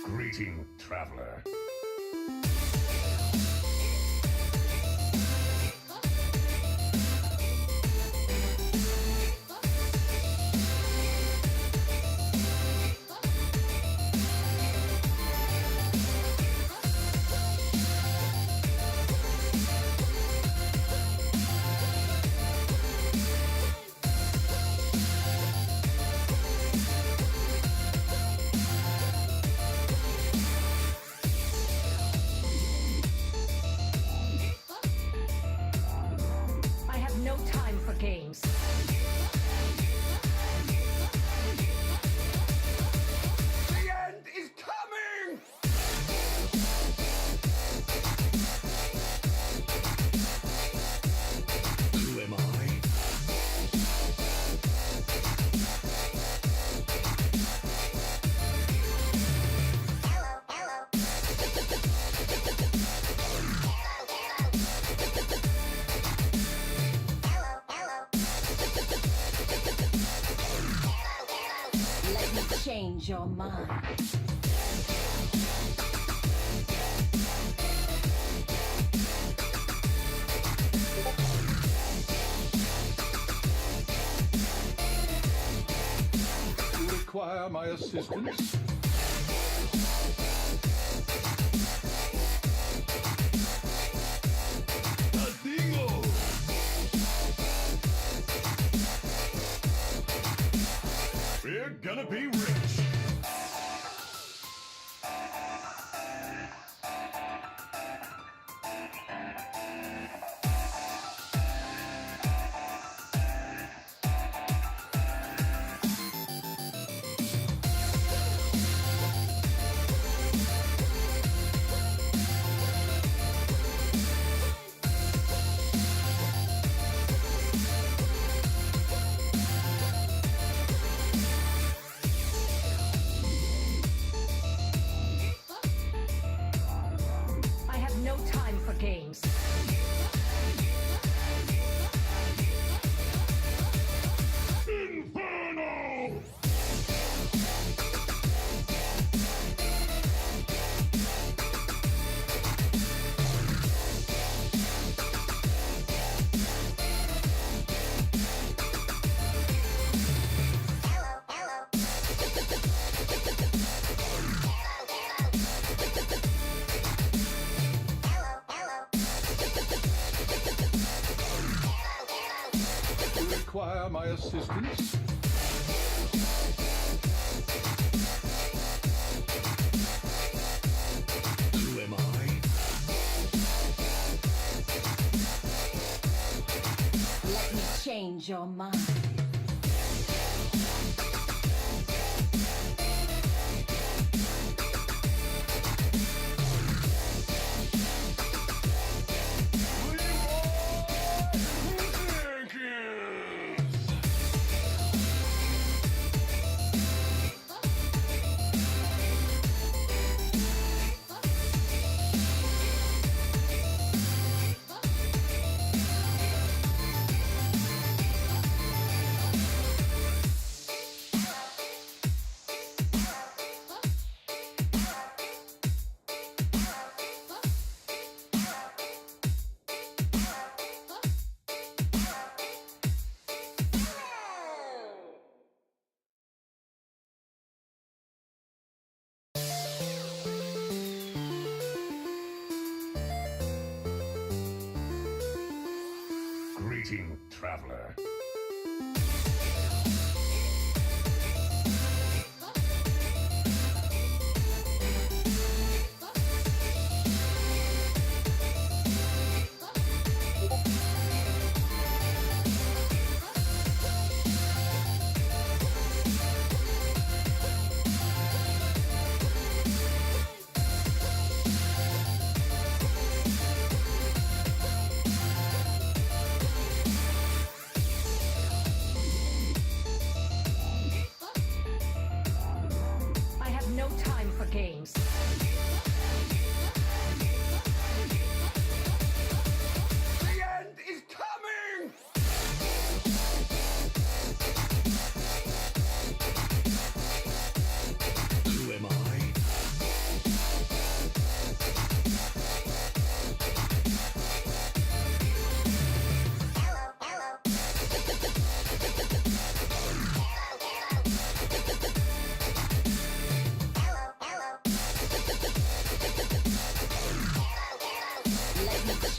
Greeting, traveler. I have no time for games. The end is coming! Who am I? Let me change your mind. You require my assistance? A dingo! We're gonna be rich! I have no time for games. Inferno! You require my assistance? Who am I? Let me change your mind. Greeting, traveler.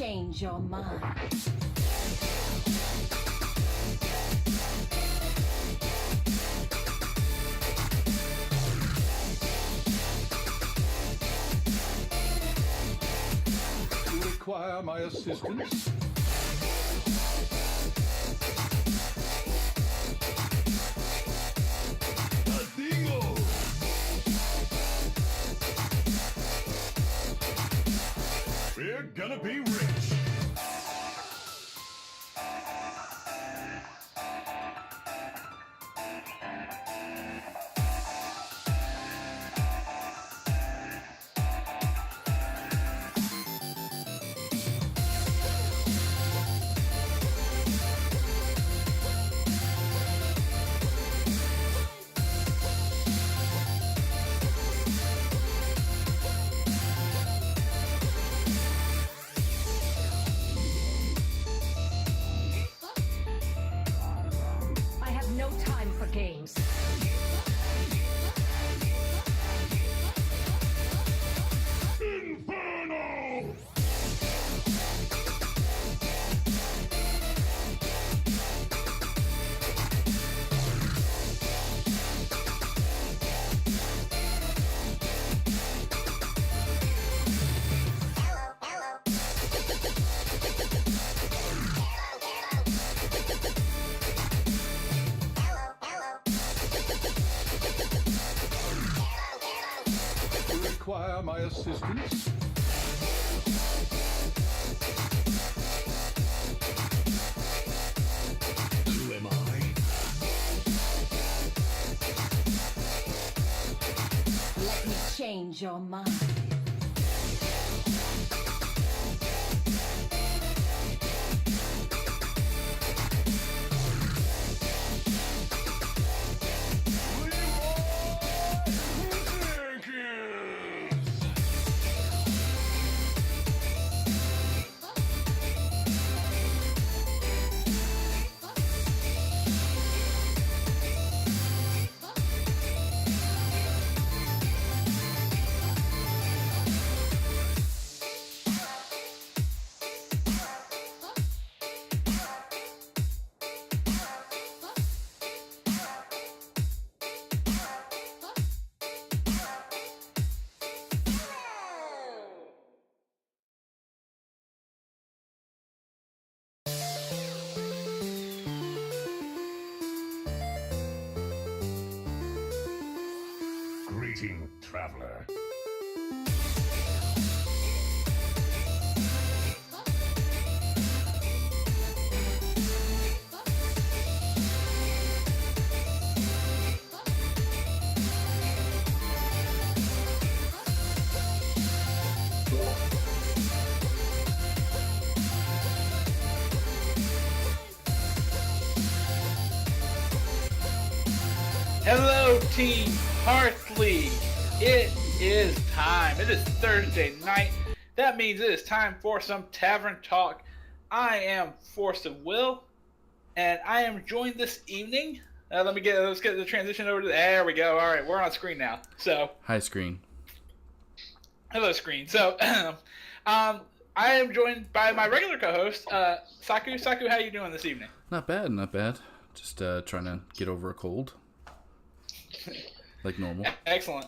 change your mind. You require my assistance? Adigo! We're gonna be rich! I have no time for games. Inferno! You require my assistance? Who am I? Let me change your mind. Greeting, traveler. Hello, Team Hearth League. It is time. It is Thursday night. That means it is time for some Tavern Talk. I am Force of Will, and I am joined this evening. Let's get the transition over to. There we go. All right, we're on screen now. So, Hi, screen. hello, screen. So, I am joined by my regular co-host, Saku. Saku, how you doing this evening? Not bad, not bad. Just trying to get over a cold, like normal. Excellent.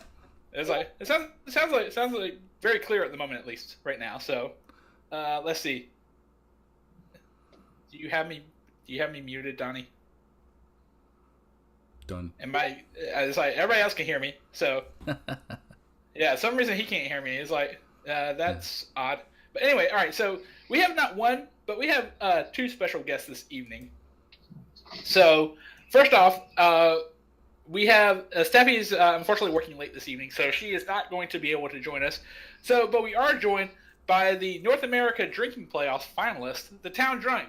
It sounds like very clear at the moment, at least right now. So, let's see. Do you have me muted, Donnie? Done. It's like everybody else can hear me. So, yeah, some reason he can't hear me. It's like that's odd. But anyway, all right. So we have not one, but we have two special guests this evening. So first off, we have Steffi is unfortunately working late this evening, so she is not going to be able to join us. So, but we are joined by the North America Drinking Playoffs finalist, the Town Drunk.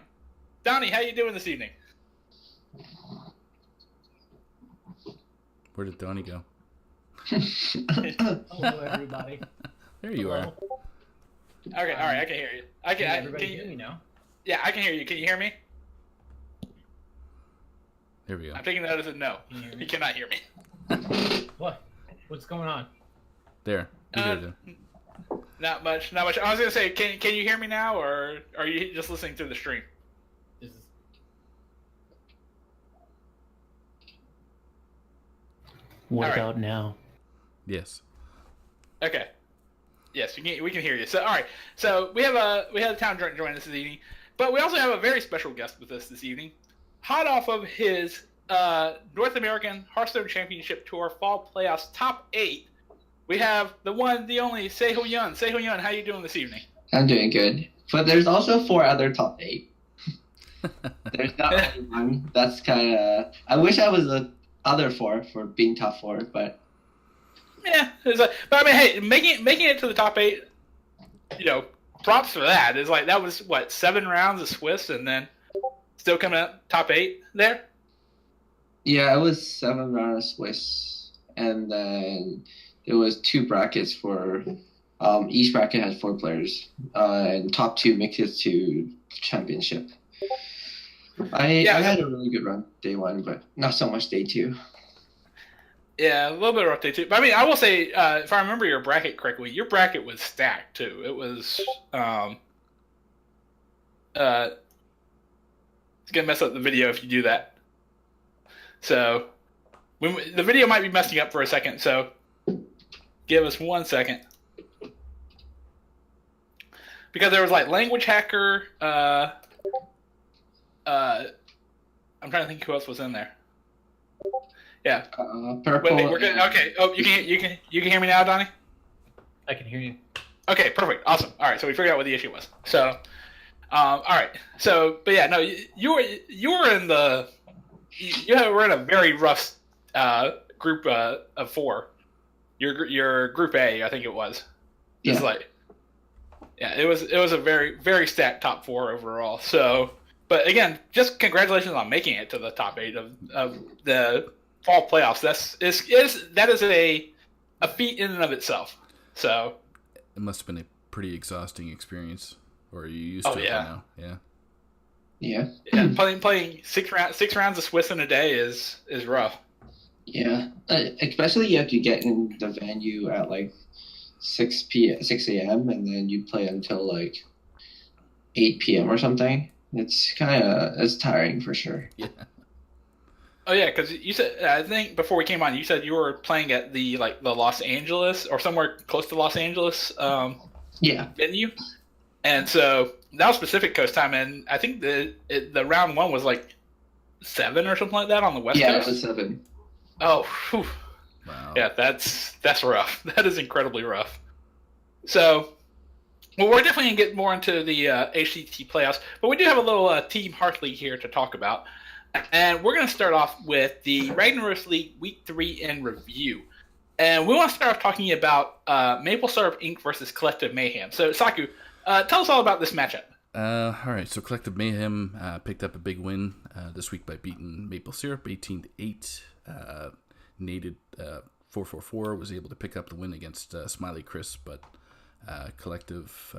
Donnie, how you doing this evening? Where did Donnie go? Hello, everybody. There you are. Okay, all right, I can hear you. Can everybody hear me now? Yeah, I can hear you. Can you hear me? There we go. I'm taking that as a no. Can you hear me? You cannot hear me. What? What's going on? There. You heard him. Not much. I was gonna say, can you hear me now, or are you just listening through the stream? This is- What All right. about now? Yes. Okay. Yes, we can hear you. So, all right. So we have a town drunk join us this evening, but we also have a very special guest with us this evening, hot off of his North American Hearthstone Championship Tour Fall Playoffs Top 8. We have the one, the only Seohyun. Seohyun, how you doing this evening? I'm doing good. But there's also 4 other top 8. There's not only one. That's kind of... I wish I was the other 4 for being top 4, but... Yeah, but I mean, hey, making it to the top 8, props for that. It's like that was what 7 rounds of Swiss, and then still coming out top 8 there. Yeah, it was 7 rounds of Swiss, and then there was 2 brackets for... each bracket had 4 players, and top 2 makes it to championship. I had a really good run day 1, but not so much day 2. Yeah, a little bit of rough day too. But I mean, I will say, if I remember your bracket correctly, your bracket was stacked too. It was, it's gonna mess up the video if you do that. So, the video might be messing up for a second. So, give us 1 second. Because there was like language hacker. I'm trying to think who else was in there. Yeah. Purple. Wait, we're good. Okay. Oh, you can hear me now, Donnie? I can hear you. Okay, perfect. Awesome. All right, so we figured out what the issue was. So, all right. So, but yeah, no, you were in the were in a very rough group of 4. Your group A, I think it was. It's like, yeah, it was a very very stacked top 4 overall. So, but again, just congratulations on making it to the top 8 of the fall playoffs. That is a feat in and of itself. So It must have been a pretty exhausting experience. Or are you used to it by now? Yeah. Yeah. Yeah, playing 6 rounds of Swiss in a day is rough. Yeah. Especially you have to get in the venue at like 6 a.m. and then you play until like 8 p.m. or something. It's tiring for sure. Yeah. Oh yeah, because you said, I think before we came on, you said you were playing at the Los Angeles or somewhere close to Los Angeles venue, and so that was Pacific Coast time, and I think the round 1 was like 7 or something like that on the West Coast. Yeah, it was 7. Oh, whew. Wow. Yeah, that's rough. That is incredibly rough. So, well, we're definitely going to get more into the HCT playoffs, but we do have a little Team Hearth League here to talk about. And we're going to start off with the Ragnaros League Week 3 in review. And we want to start off talking about Maple Syrup Inc. versus Collective Mayhem. So, Saku, tell us all about this matchup. All right, so Collective Mayhem picked up a big win this week by beating Maple Syrup 18-8. Nated 4-4-4 was able to pick up the win against Smiley Chris, but Collective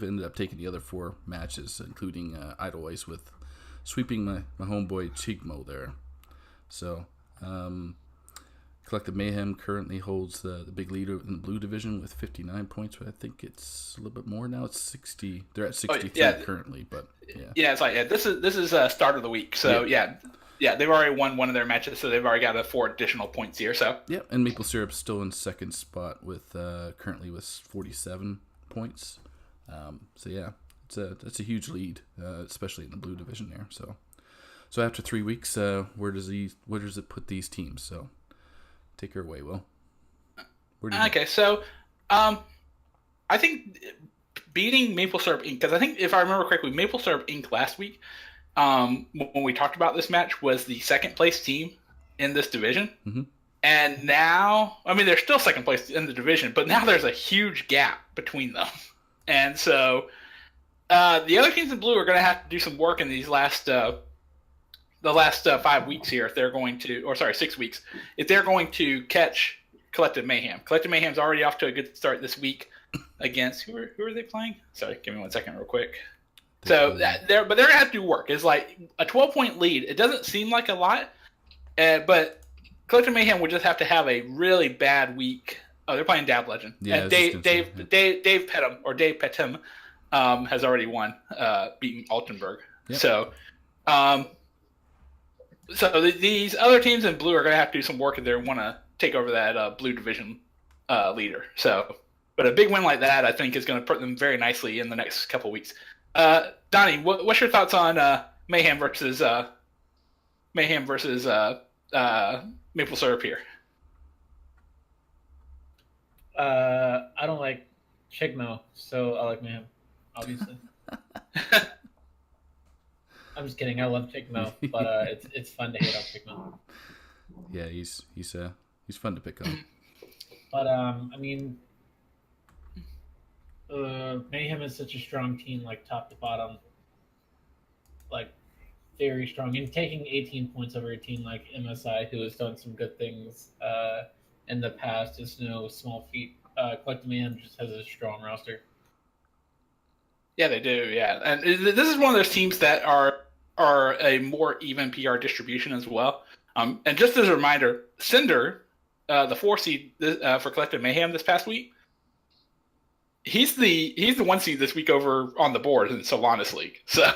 ended up taking the other 4 matches, including Idolize with sweeping my homeboy Chigmo there. So Collective Mayhem currently holds the big lead in the blue division with 59 points, but I think it's a little bit more now. It's 60. They're at 63 currently, but yeah. Yeah, it's like this is start of the week, so yeah, they've already won one of their matches, so they've already got 4 additional points here. So yeah, and Maple Syrup's still in second spot with currently with 47 points. So yeah, it's a huge lead, especially in the blue division there. So after 3 weeks, where does it put these teams? So take her away, Will. Okay, so I think beating Maple Syrup Inc., because I think if I remember correctly, Maple Syrup Inc. last week, when we talked about this match, was the second place team in this division. Mm-hmm. And now, I mean, they're still second place in the division, but now there's a huge gap between them. And so the other teams in blue are going to have to do some work in these last 5 weeks here if they're going to, or sorry, 6 weeks, if they're going to catch Collective Mayhem. Collective Mayhem's already off to a good start this week against, who are they playing? Sorry, give me 1 second real quick. So they're going to have to do work. It's like a 12-point lead. It doesn't seem like a lot, but Collective Mayhem would just have to have a really bad week Oh, they're playing Dab Legend. Yeah, I and was just gonna say, Dave Pettum or Dave Pettum has already won, beating Altenberg. Yep. So, these other teams in blue are going to have to do some work if they want to take over that blue division leader. So, but a big win like that, I think, is going to put them very nicely in the next couple weeks. Donnie, what's your thoughts on Mayhem versus Maple Syrup here? I don't like Chigmo, so I like Mayhem, obviously. I'm just kidding. I love Chigmo, but it's fun to hate on Chigmo. Yeah, he's fun to pick on. But I mean, Mayhem is such a strong team, like top to bottom, like very strong. And taking 18 points over a team like MSI, who has done some good things in the past, is no small feat. Collective Mayhem just has a strong roster. Yeah, they do. Yeah, and this is one of those teams that are a more even PR distribution as well. And just as a reminder, Cinder, the 4 seed for Collective Mayhem this past week, he's the 1 seed this week over on the board in Solanas League. So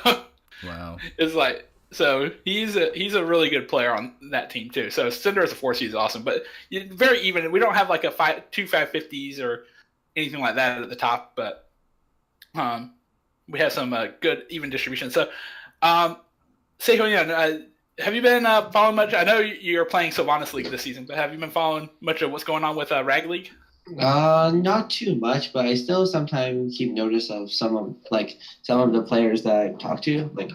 Wow. it's like, so he's a really good player on that team too. So Cinder as a 4 seed is awesome, but very even. We don't have like two 550s or anything like that at the top, but we have some good even distribution. So, Seohyun, have you been following much? I know you're playing Sylvanas League this season, but have you been following much of what's going on with Rag League? Not too much, but I still sometimes keep notice of some of the players that I talk to, like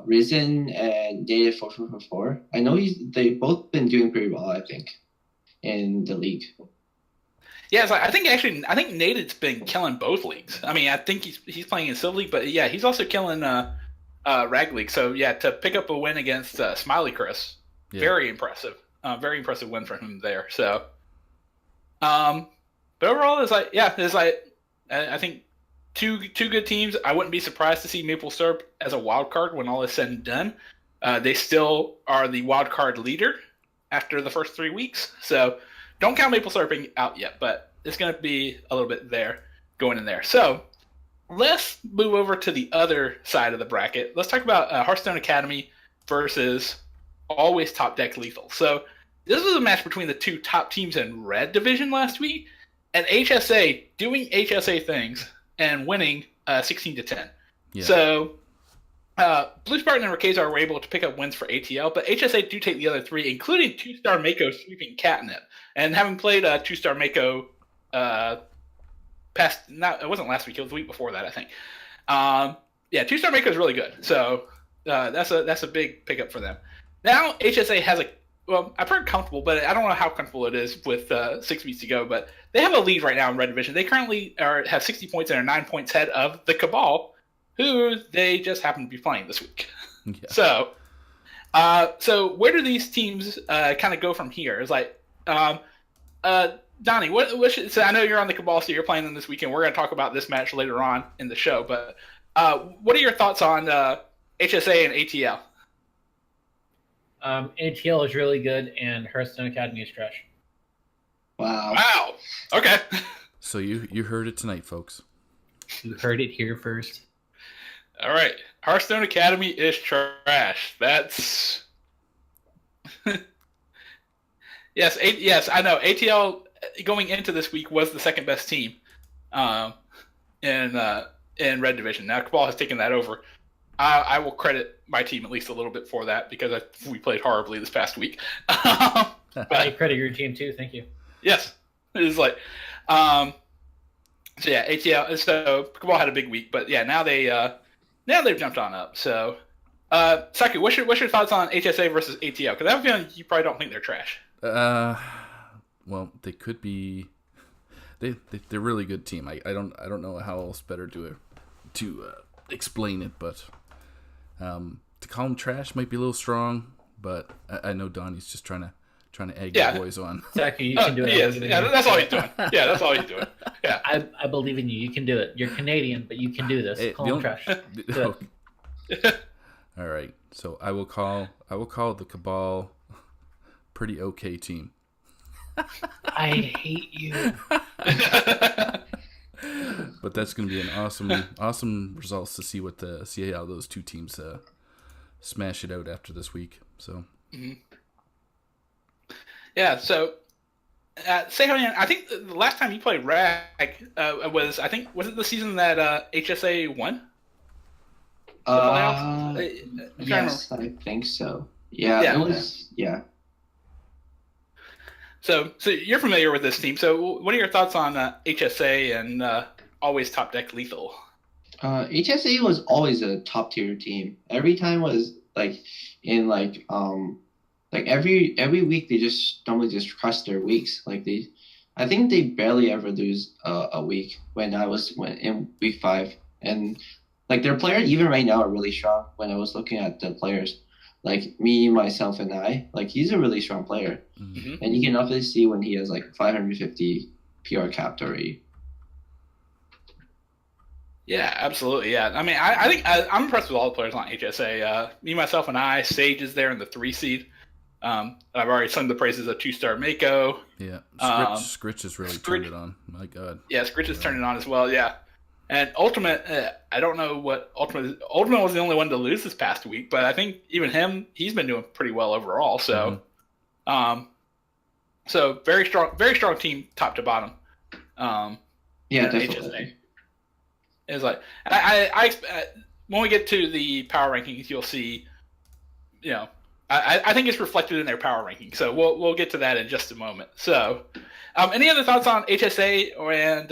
Risen and Data 4444. I know they've both been doing pretty well, I think, in the league. Yeah, it's like, I think Nate's been killing both leagues. I mean, I think he's playing in Civ League, but yeah, he's also killing Rag League. So yeah, to pick up a win against Smiley Chris, very impressive. Very impressive win for him there. So, but overall, I think two good teams. I wouldn't be surprised to see Maple Syrup as a wild card when all is said and done. They still are the wild card leader after the first 3 weeks. So don't count Maple Syrup out yet, but it's going to be a little bit there going in there. So let's move over to the other side of the bracket. Let's talk about Hearthstone Academy versus Always Top Deck Lethal. So this was a match between the two top teams in Red Division last week, and HSA doing HSA things and winning 16-10. Yeah. So Blue Spartan and Rakazar were able to pick up wins for ATL, but HSA do take the other 3, including 2-star Mako sweeping Catnip. And having played 2-star Mako it wasn't last week, it was the week before that, I think. 2-star Mako is really good. So that's a big pickup for them. Now HSA has I've heard comfortable, but I don't know how comfortable it is with 6 weeks to go. But they have a lead right now in Red Division. They currently have 60 points and are 9 points ahead of the Cabal, who they just happen to be playing this week. Yeah. So where do these teams kind of go from here? It's like, Donnie, so I know you're on the Cabal, so you're playing them this weekend. We're going to talk about this match later on in the show, but what are your thoughts on HSA and ATL? ATL is really good, and Hearthstone Academy is trash. Wow. Okay. So you heard it tonight, folks. You heard it here first. All right. Hearthstone Academy is trash. That's yes, I know. ATL going into this week was the second best team in Red Division. Now Cabal has taken that over. I will credit my team at least a little bit for that because we played horribly this past week. But I credit your team too. Thank you. yes, it is like so yeah, ATL. So Cabal had a big week, but yeah, now they've jumped on up. So Saki, what's your thoughts on HSA versus ATL? Because I have a feeling you probably don't think they're trash. Well, they could be. They're a really good team. I don't know how else better to explain it, but to call them trash might be a little strong. But I know Donnie's just trying to egg the boys on. Zachary, you can do it. Yes, that's all he's doing. Yeah, that's all he's doing. Yeah, I believe in you. You can do it. You're Canadian, but you can do this. Call them trash. Do it. All right, so I will call the Cabal pretty okay team. I hate you. But that's going to be an awesome results to see how those two teams smash it out after this week. So Yeah, so Seohyun, I think the last time you played Rag was it the season that HSA won? The playoffs? I'm trying to Yes, remember. I think so. Yeah, Yeah. it was. Yeah. So you're familiar with this team. So what are your thoughts on HSA and always top deck lethal? HSA was always a top tier team. Every time was in every week they just normally just crush their weeks. I think they barely ever lose a week when in week 5, and their players even right now are really strong. When I was looking at the players, like me, myself, and I, he's a really strong player, Mm-hmm. and you can obviously see when he has 550 PR capped already. Yeah, absolutely. Yeah, I mean, I think I'm impressed with all the players on HSA. Me, myself, and I. Sage is there in the 3 seed. I've already sung the praises of 2-star Mako. yeah, Scritch has really turned it on. My God. Yeah, Scritch is turning on as well. Yeah, and Ultimate. I don't know what Ultimate is. Ultimate was the only one to lose this past week, but I think even he's been doing pretty well overall. So, so very strong team, top to bottom. Yeah, HSA. definitely. It's like I expect when we get to the power rankings, you'll see. I think it's reflected in their power ranking. So we'll get to that in just a moment. So, any other thoughts on HSA and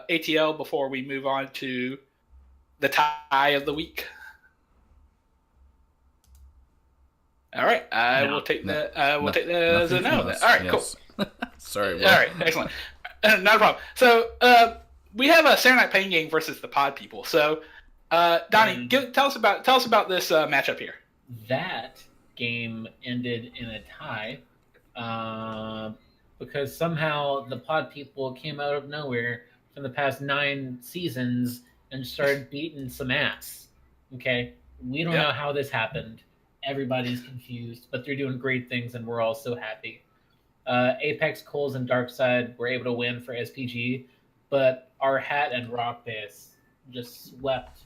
ATL before we move on to the tie of the week? All right, we'll take that. We'll take that as a no. All right, yes. Cool. Sorry. All right, excellent. Not a problem. So we have a Saturday Night Pain Game versus the Pod People. So Donnie, tell us about this matchup here. That game ended in a tie because somehow the Pod People came out of nowhere from the past 9 seasons and started beating some ass. Okay, we don't know how this happened. Everybody's confused, but they're doing great things, and we're all so happy. Apex, Coles, and Darkside were able to win for SPG, but our Hat and Rock Base just swept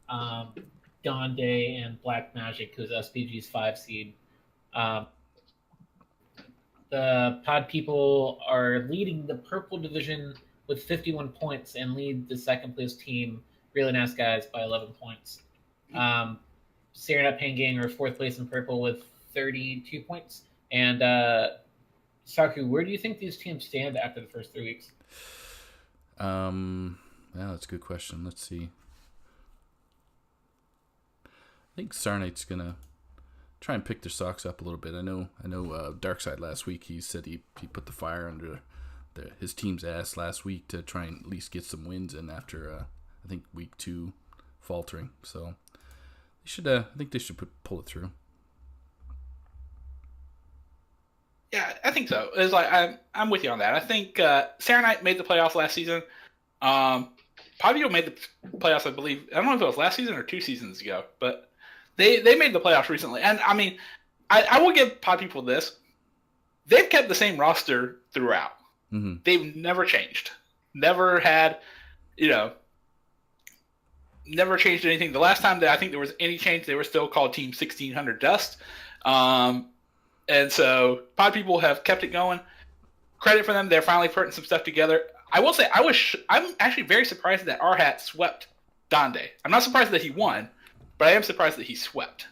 Dawn Day and Black Magic, who's SPG's 5 seed. The Pod People are leading the Purple Division with 51 points and lead the second place team, Really Nice Guys, by 11 points. Sarah Pain Gang are 4th place in Purple with 32 points. And Saku, where do you think these teams stand after the first 3 weeks? Yeah, that's a good question. Let's see. I think Sarnite's gonna try and pick their socks up a little bit. I know. Darkside last week, he said he put the fire under his team's ass last week to try and at least get some wins in after I think week 2 faltering. So they should. I think they should pull it through. Yeah, I think so. It's I'm with you on that. I think Sarah Knight made the playoffs last season. Pavio made the playoffs, I believe. I don't know if it was last season or 2 seasons ago, but they made the playoffs recently. And I mean, I will give Pod People this: they've kept the same roster throughout. Mm-hmm. They've never changed. Never had, never changed anything. The last time that I think there was any change, they were still called Team 1600 Dust. And so Pod People have kept it going. Credit for them. They're finally putting some stuff together. I will say I'm actually very surprised that our Hat swept Donde. I'm not surprised that he won, but I am surprised that he swept.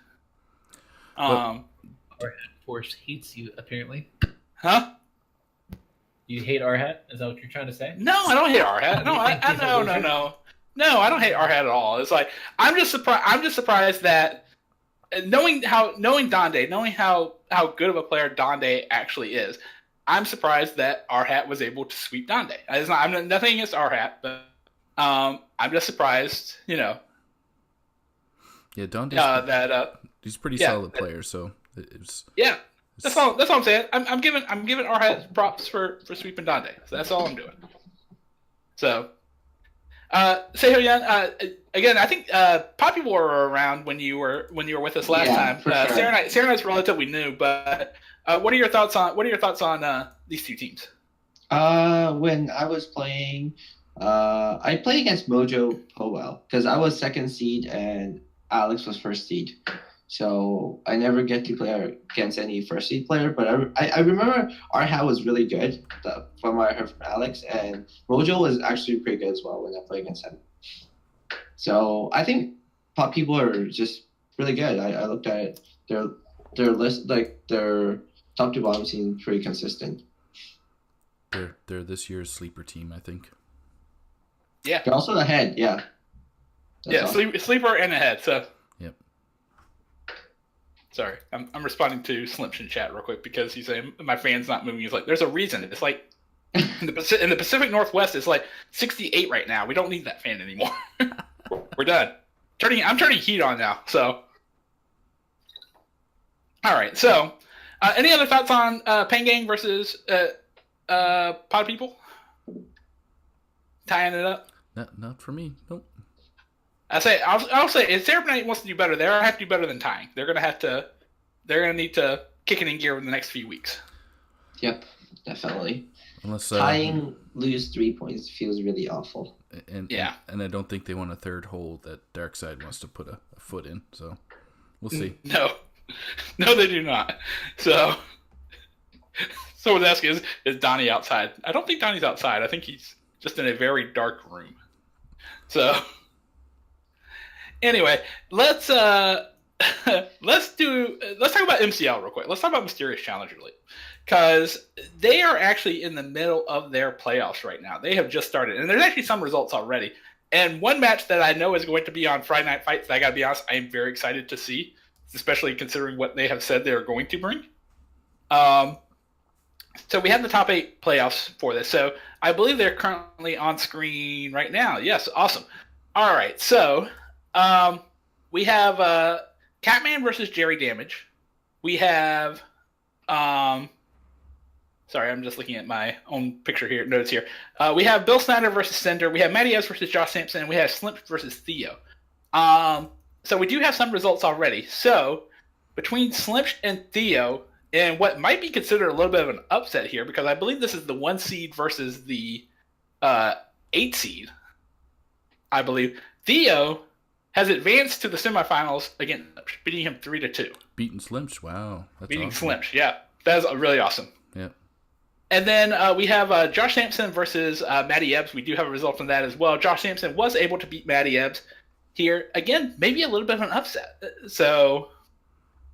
Our Hat Force hates you, apparently. Huh? You hate our Hat? Is that what you're trying to say? No, I don't hate our Hat. No, No, I don't hate our Hat at all. It's like I'm just surprised that knowing Donde, knowing how good of a player Donde actually is, I'm surprised that our Hat was able to sweep Donde. I'm nothing against our Hat, but I'm just surprised, Yeah, Donde's he's a pretty solid player, so it's That's all I'm saying. I'm giving our Hat props for sweeping Donde. So that's all I'm doing. So. Seohyun, again, I think Pod People were around when you were with us last time. For sure. Sarah Knight's relatively new, but What are your thoughts on these two teams? When I was playing, I played against Mojo Powell because I was second seed and Alex was first seed. So I never get to play against any first seed player, but I remember our hat was really good from what I heard from Alex, and Mojo was actually pretty good as well when I played against him. So I think pop people are just really good. I looked at it. Their list, like their top to bottom seems pretty consistent. They're this year's sleeper team, I think. Yeah. They're also ahead, yeah. That's awesome. Sleeper and ahead. So. Yep. Sorry, I'm responding to Slimpsh in chat real quick because he's saying my fan's not moving. He's like, there's a reason. It's like in the Pacific Northwest, it's like 68 right now. We don't need that fan anymore. We're done. I'm turning heat on now. So, all right. So, any other thoughts on Pain Gang versus Pod People? Tying it up. Not for me. Nope. I'll say if Tavern wants to do better, they're gonna have to do better than tying. They're gonna need to kick it in gear in the next few weeks. Yep, definitely. Unless tying lose 3 points feels really awful. And I don't think they want a third hole that Darkside wants to put a foot in. So we'll see. No, they do not. So someone's asking, is Donnie outside? I don't think Donnie's outside. I think he's just in a very dark room. So. Anyway, let's talk about MCL real quick. Let's talk about Mysterious Challenger League because they are actually in the middle of their playoffs right now. They have just started, and there's actually some results already. And one match that I know is going to be on Friday Night Fights that I got to be honest, I am very excited to see, especially considering what they have said they are going to bring. So we have the top 8 playoffs for this. So I believe they're currently on screen right now. Yes, awesome. All right, so. We have Catman versus Jerry Damage. We have sorry, I'm just looking at my own picture here, notes here. We have Bill Snyder versus Cinder. We have Matty Evans versus Josh Sampson, and we have Slimp versus Theo. So we do have some results already. So between Slimp and Theo, and what might be considered a little bit of an upset here, because I believe this is the 1 seed versus the 8 seed. I believe Theo has advanced to the semifinals against beating him 3-2. Beating Slimsh, wow. That's beating awesome. Slimsh, yeah. That is really awesome. Yep. And then we have Josh Sampson versus Matty Ebbs. We do have a result from that as well. Josh Sampson was able to beat Matty Ebbs here. Again, maybe a little bit of an upset. So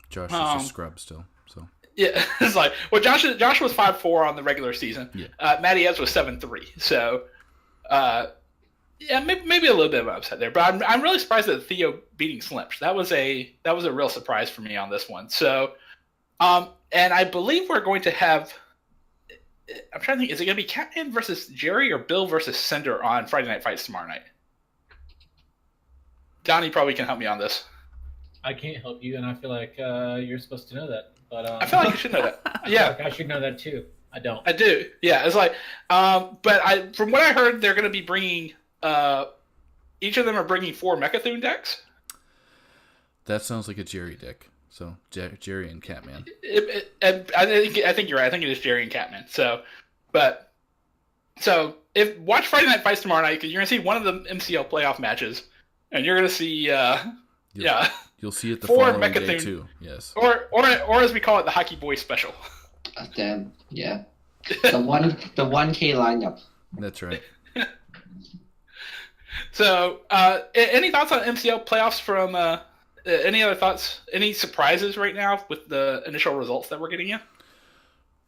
Josh is a scrub still. So yeah, it's like, well, Josh was 5-4 on the regular season. Yeah. Matty Ebbs was 7-3. So yeah, maybe a little bit of an upset there, but I'm really surprised at Theo beating Slimsh. That was a real surprise for me on this one. So, and I believe we're going to have. I'm trying to think. Is it going to be Catman versus Jerry or Bill versus Cinder on Friday Night Fights tomorrow night? Donnie probably can help me on this. I can't help you, and I feel like you're supposed to know that. But I feel like you should know that. Yeah, I should know that too. I don't. I do. Yeah, it's like, but from what I heard, they're going to be bringing. Each of them are bringing 4 Mechathune decks. that sounds like a Jerry deck. So Jerry and Catman. I think you're right. I think it is Jerry and Catman. So if watch Friday Night Fights tomorrow night, because you're gonna see one of the MCL playoff matches, and you're gonna see you'll see it the 4 following Mechathune, day too. Yes. Or as we call it, the Hockey Boy Special. Damn, yeah. The 1K lineup. That's right. So, any thoughts on MCL playoffs from any other thoughts? Any surprises right now with the initial results that we're getting in?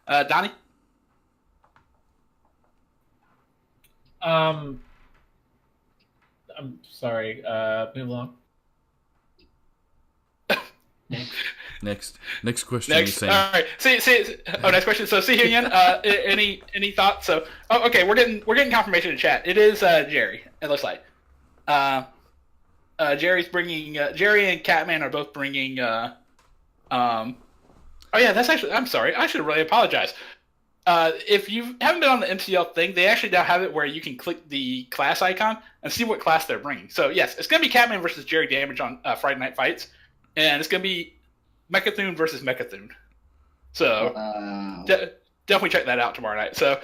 Donnie? I'm sorry. Move along. Next question. Next. All right. Next question. So, Seohyun, any thoughts? So, okay, we're getting confirmation in chat. It is Jerry. It looks like. Jerry's bringing Jerry and Catman are both bringing. Oh yeah, that's actually. I'm sorry. I should really apologize. If you haven't been on the MCL thing, they actually now have it where you can click the class icon and see what class they're bringing. So yes, it's gonna be Catman versus Jerry Damage on Friday Night Fights, and it's gonna be Mechathune versus Mechathune. So Wow. definitely check that out tomorrow night. So,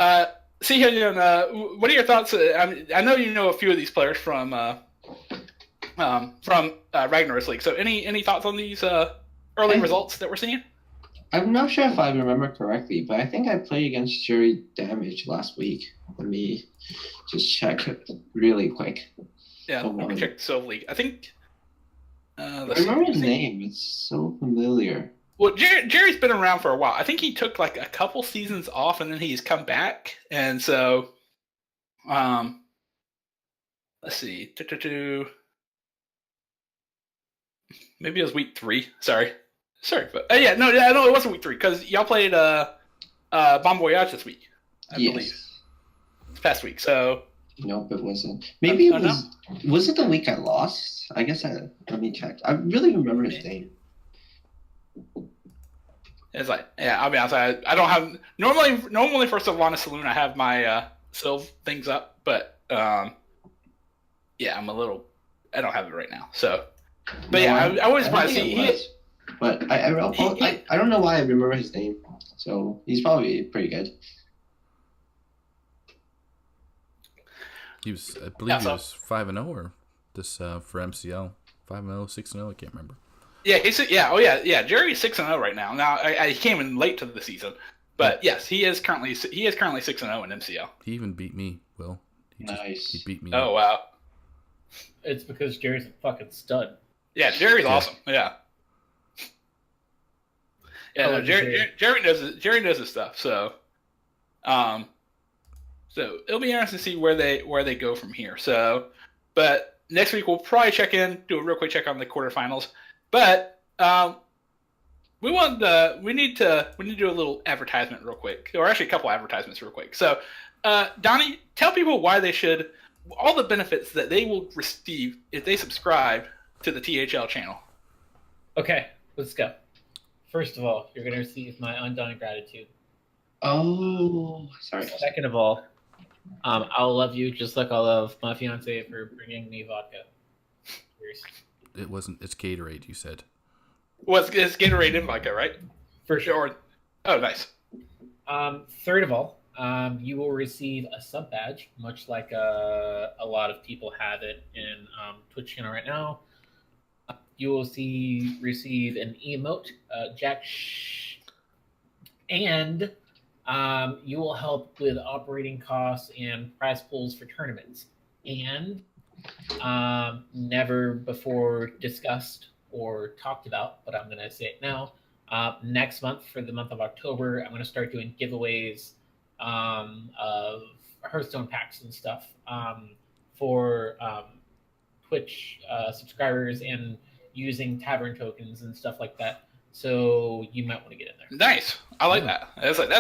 Seohyun, what are your thoughts? I know you know a few of these players from Ragnar's League. So, any thoughts on these early results that we're seeing? I'm not sure if I remember correctly, but I think I played against Jerry Damage last week. Let me just check really quick. Yeah, let me check the Silver League. I think. I remember his name. It's so familiar. Well, Jerry's been around for a while. I think he took like a couple seasons off, and then he's come back. And so, let's see, maybe it was week 3. Sorry, but no, it wasn't week 3 because y'all played Bon Voyage this week, I believe, this past week. So nope, it wasn't. Maybe it was. No? Was it the week I lost? I guess let me check. I really remember his name. It's like, yeah, I'll be honest. I don't have normally for Sylvana Saloon I have my Sylv things up, but yeah, I don't have it right now. So, but no, yeah, I was surprised. But I don't know why I remember his name. So he's probably pretty good. He was, I believe, he was 5-0 or this for MCL 5-0, 6-0. I can't remember. Yeah, Jerry's 6-0 right now. Now I came in late to the season, but yes, he is currently 6-0 in MCL. He even beat me. Will. He beat me. Oh wow! It's because Jerry's a fucking stud. Yeah, Jerry's awesome. Yeah. Yeah, no, Jerry knows his stuff. So, so it'll be interesting to see where they go from here. So, but next week we'll probably do a real quick check on the quarterfinals. But we need to do a little advertisement real quick, or actually a couple advertisements real quick. So, Donnie, tell people why they should, all the benefits that they will receive if they subscribe to the THL channel. Okay, let's go. First of all, you're going to receive my undying gratitude. Oh, sorry. Second of all, I'll love you just like I'll love my fiance for bringing me vodka. It's Gatorade, you said. Well, it's Gatorade and vodka, right? For sure. Oh, nice. Third of all, you will receive a sub badge, much like a lot of people have it in Twitch channel right now. You will receive an emote, Jack Shh, and you will help with operating costs and prize pools for tournaments. And never before discussed or talked about, but I'm going to say it now. Next month, for the month of October, I'm going to start doing giveaways of Hearthstone packs and stuff for Twitch subscribers and using Tavern tokens and stuff like that. So you might want to get in there. Nice, I like that. It's like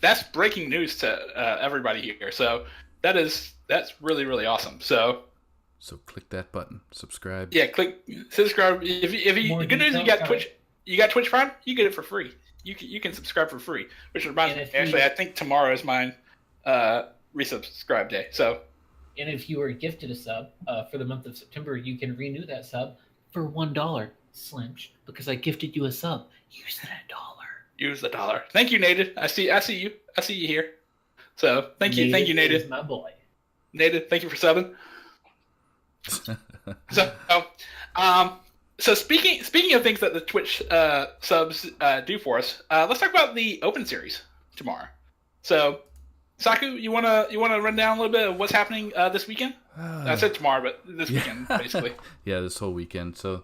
that's breaking news to everybody here. So that's really, really awesome. So click that button, subscribe. Yeah, click subscribe. If you good news, you got Twitch. You got Twitch Prime. You get it for free. You can subscribe for free. Which reminds me, actually, I think tomorrow is mine resubscribe day. So. And if you were gifted a sub for the month of September, you can renew that sub for $1, Slimch, because I gifted you a sub. Use that $1. Use the $1. Thank you, Native. I see you. I see you here. So thank you, Native. Is my boy. Native, thank you for subbing. So speaking of things that the Twitch subs do for us, let's talk about the Open Series tomorrow. So, Saku, you wanna run down a little bit of what's happening this weekend? I said tomorrow, but this weekend basically. Yeah, this whole weekend. So,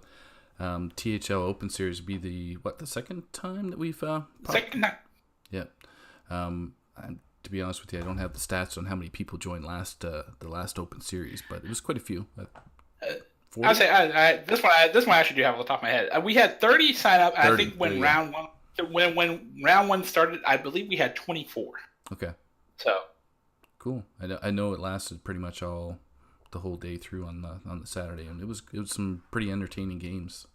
THL Open Series will be the second time that we've second time. Yeah. To be honest with you, I don't have the stats on how many people joined the last Open Series, but it was quite a few. I'd say this one I actually do have on the top of my head. We had 30 sign up. I think when round one started, I believe we had 24. Okay. So cool. I know it lasted pretty much the whole day through on the Saturday, and it was some pretty entertaining games.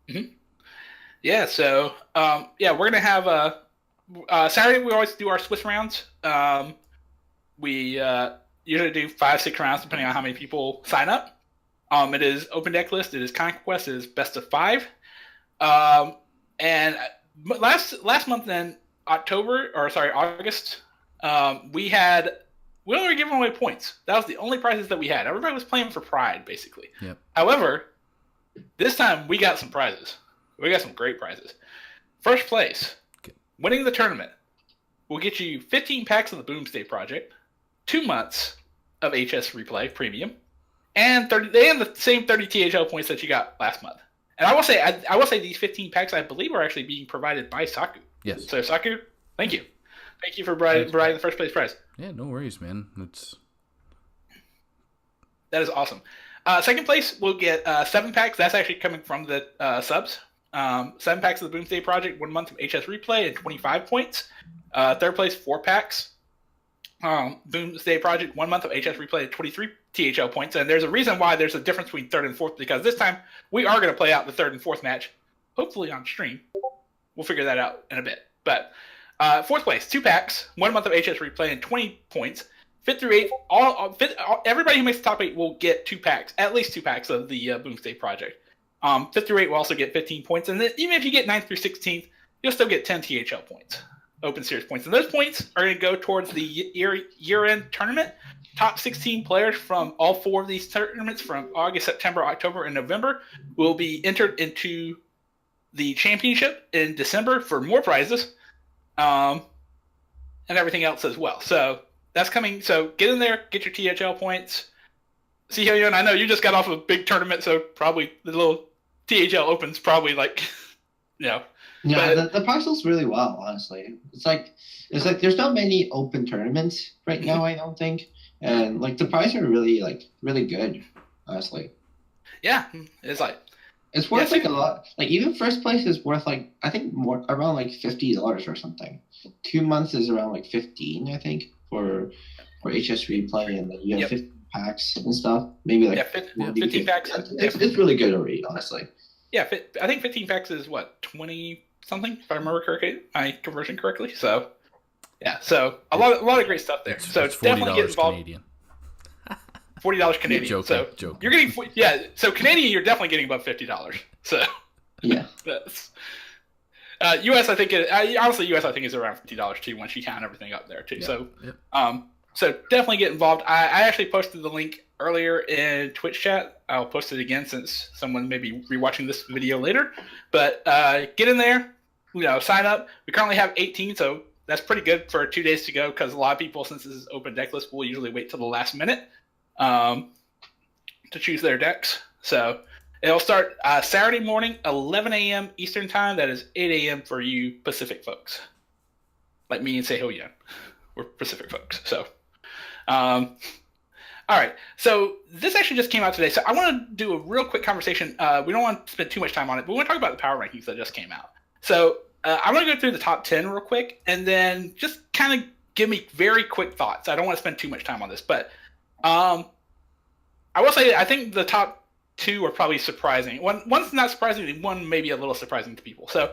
Mm-hmm. Yeah. So we're gonna have Saturday. We always do our Swiss rounds. We usually do 5-6 rounds depending on how many people sign up. It is open deck list. It is conquest. It is best of 5. And last month in August, we only were giving away points. That was the only prizes that we had. Everybody was playing for pride, basically. Yep. However, this time we got some prizes. We got some great prizes. First place, winning the tournament, will get you 15 packs of the Boomsday Project, 2 months of HS Replay Premium, and they have the same 30 THL points that you got last month. And I will say these 15 packs, I believe, are actually being provided by Saku. Yes. So Saku, thank you. Thank you for providing the first place prize. Yeah, no worries, man. That is awesome. Second place, we'll get 7 packs. That's actually coming from the subs. 7 packs of the Boomsday Project, 1 month of HS Replay, and 25 points. Third place, 4 packs. Boomsday Project, 1 month of HS Replay, and 23 THL points. And there's a reason why there's a difference between third and fourth, because this time we are going to play out the third and fourth match, hopefully on stream. We'll figure that out in a bit. But fourth place, 2 packs, 1 month of HS Replay, and 20 points. Fifth through eighth, everybody who makes the top 8 will get 2 packs, at least 2 packs of the Boomsday Project. Fifth through 8 will also get 15 points, and then even if you get 9th through 16th, you'll still get 10 THL points, Open Series points. And those points are going to go towards the year-end tournament. Top 16 players from all 4 of these tournaments from August, September, October, and November will be entered into the championship in December for more prizes and everything else as well. So that's coming. So get in there, get your THL points. Seohyun, I know you just got off a big tournament, so probably the little THL Open's probably like, Yeah, the parcel's really well, honestly. It's like there's not many open tournaments right now, I don't think. And like the prices are really good, honestly. Yeah, it's worth a lot. Like even first place is worth I think more around $50 or something. 2 months is around 15, I think, for HS Replay, and then you have 15 packs and stuff. Maybe 15 packs. It's really good already, honestly. Yeah, I think 15 packs is 20 something, if I remember correctly, my conversion correctly. So yeah, so a lot of great stuff there. So it's definitely get involved. Canadian. $40 Canadian. Joking. You're getting so Canadian, you're definitely getting above $50. So yeah, that's US. I think honestly, US I think is around $50 too once you count everything up there too. Yeah. So definitely get involved. I actually posted the link earlier in Twitch chat. I'll post it again since someone may be rewatching this video later. But get in there, sign up. We currently have 18, so that's pretty good for 2 days to go, because a lot of people, since this is open deck list, will usually wait till the last minute to choose their decks. So it'll start Saturday morning, 11 a.m. Eastern time. That is 8 a.m. for you Pacific folks, like me and Seohyun. We're Pacific folks. So, all right. So this actually just came out today. So I want to do a real quick conversation. We don't want to spend too much time on it, but we want to talk about the power rankings that just came out. So I want to go through the top 10 real quick, and then just kind of give me very quick thoughts. I don't want to spend too much time on this, but I will say I think the top 2 are probably surprising. One's not surprising, and one maybe a little surprising to people. So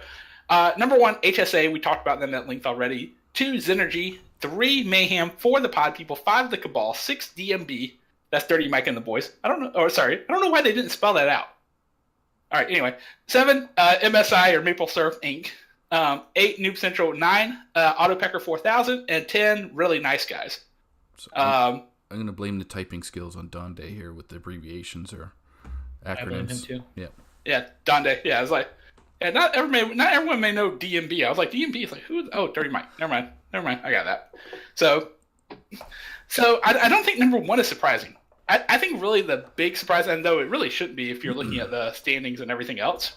number 1, HSA. We talked about them at length already. 2, Xynergy. 3, Mayhem. 4, the Pod People. 5, the Cabal. 6, DMB. That's Dirty Mike and the Boys. I don't know why they didn't spell that out. All right, anyway. 7, MSI or Maple Surf Inc. 8, Noob Central. 9, Autopecker 4000. And 10, Really Nice Guys. So I'm going to blame the typing skills on Donde here with the abbreviations or acronyms. I blame him too. Yeah. Yeah, Donde. Yeah, I was like, not everyone may know DMB. I was like, DMB is like, who? Oh, Dirty Mike. Never mind. I got that. So I don't think number 1 is surprising. I think really the big surprise, and though it really shouldn't be if you're looking at the standings and everything else,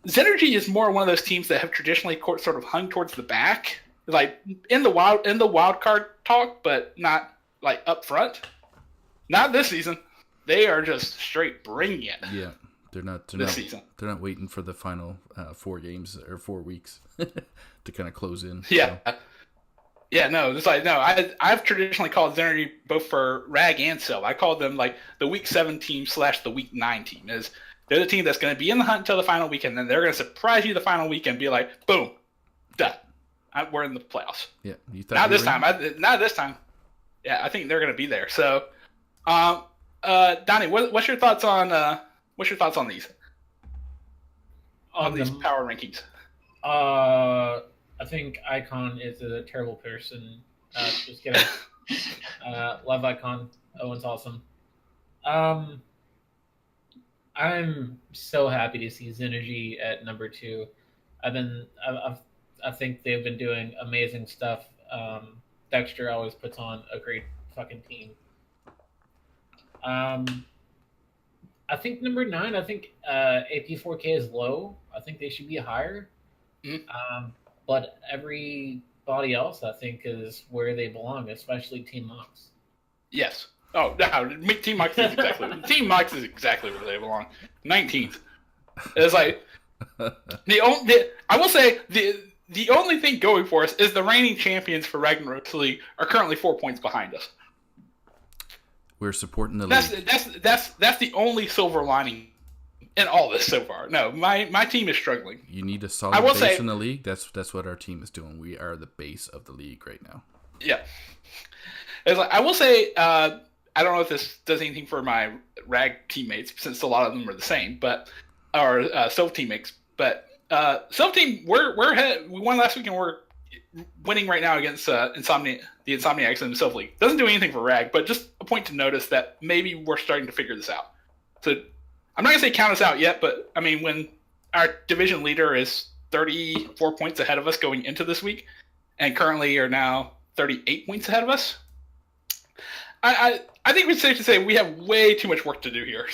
Xynergy is more one of those teams that have traditionally sort of hung towards the back, like in the wild card talk, but not like up front. Not this season. They are just straight bringing it. Yeah, they're not season. They're not waiting for the final 4 games or 4 weeks to kind of close in. Yeah. So. Yeah, no, it's like, no, I've traditionally called Xynergy both for Rag and Sil. I called them like the week 7 team / the week 9 team. They're the team that's going to be in the hunt until the final week, and then they're going to surprise you the final week and be like, boom, done. We're in the playoffs. Yeah, not this time. Not this time. Yeah, I think they're going to be there. So, Donnie, what's your thoughts on these? on these the- power rankings? I think Icon is a terrible person. Just kidding. Love Icon. Owen's awesome. I'm so happy to see Synergy at number 2. I think they've been doing amazing stuff. Dexter always puts on a great fucking team. I think number 9. I think AP4K is low. I think they should be higher. But everybody else, I think, is where they belong, especially Team Mox. Yes. Oh no, Team Mox is exactly where they belong. 19th. It's like I will say the only thing going for us is the reigning champions for Ragnarok League are currently 4 points behind us. We're supporting the league. That's the only silver lining in all this so far. No, my team is struggling. You need a solid base in the league. That's what our team is doing. We are the base of the league right now. Yeah. It's like, I will say, I don't know if this does anything for my RAG teammates, since a lot of them are the same, but our Sylph teammates. But Sylph team, we're ahead. We won last week, and we're winning right now against the Insomniacs in the Sylph League. Doesn't do anything for RAG, but just a point to notice that maybe we're starting to figure this out. So I'm not going to say count us out yet, but I mean, when our division leader is 34 points ahead of us going into this week, and currently are now 38 points ahead of us, I think it's safe to say we have way too much work to do here.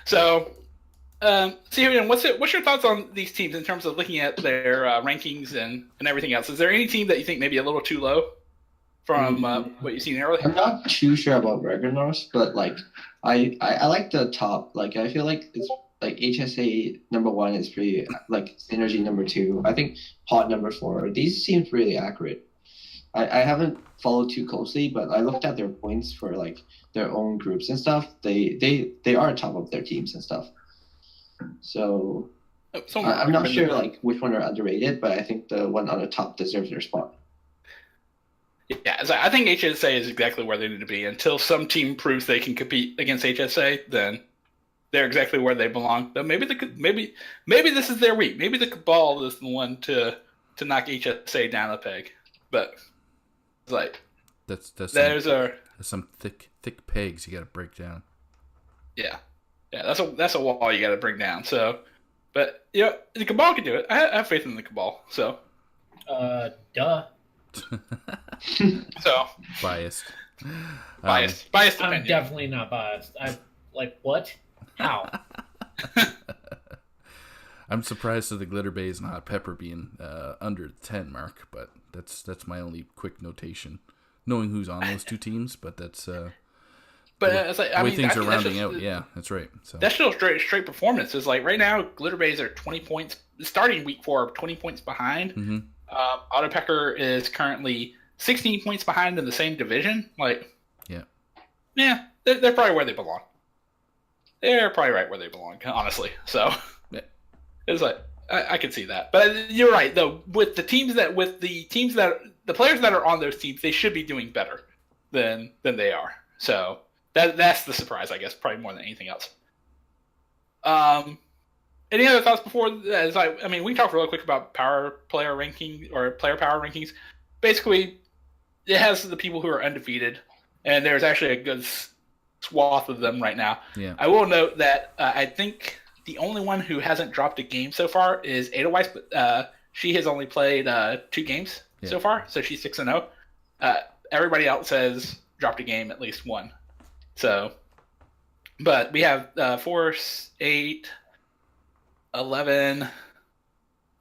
So, Seohyun, what's your thoughts on these teams in terms of looking at their rankings and everything else? Is there any team that you think maybe a little too low from what you've seen earlier? I'm not too sure about Ragnaros, but like I like the top. Like I feel like it's like HSA number 1 is pretty, like Synergy number 2. I think Hot number 4. These seems really accurate. I haven't followed too closely, but I looked at their points for like their own groups and stuff. They are top of their teams and stuff. So I'm not sure like which one are underrated, but I think the one on the top deserves their spot. Yeah, I think HSA is exactly where they need to be. Until some team proves they can compete against HSA, then they're exactly where they belong. But maybe this is their week. Maybe the Cabal is the one to knock HSA down a peg. But it's like that's some thick pegs you got to break down. Yeah, that's a wall you got to bring down. So, but the Cabal can do it. I have faith in the Cabal. So, duh. So biased opinion. I'm definitely not biased. I like what? How? I'm surprised at the Glitter Bays and Hot Pepper being under the 10 mark, but that's my only quick notation. Knowing who's on those two teams, but that's but it's like, the way things are rounding out. Yeah, that's right. So that's still straight performance. It's like right now, Glitter Bays are 20 points starting week 4, 20 points behind. Mm-hmm. Autopecker is currently 16 points behind in the same division. Like, yeah, they're probably where they belong. They're probably right where they belong, honestly. So it's like I can see that. But you're right though. With the players that are on those teams, they should be doing better than they are. So that's the surprise, I guess, probably more than anything else. Any other thoughts before? I mean, we talked real quick about power player ranking or player power rankings. Basically, it has the people who are undefeated, and there's actually a good swath of them right now. Yeah. I will note that I think the only one who hasn't dropped a game so far is Edelweiss, but she has only played 2 games so far, so she's 6-0. Everybody else has dropped a game, at least one. So, but we have 4, 8, 11,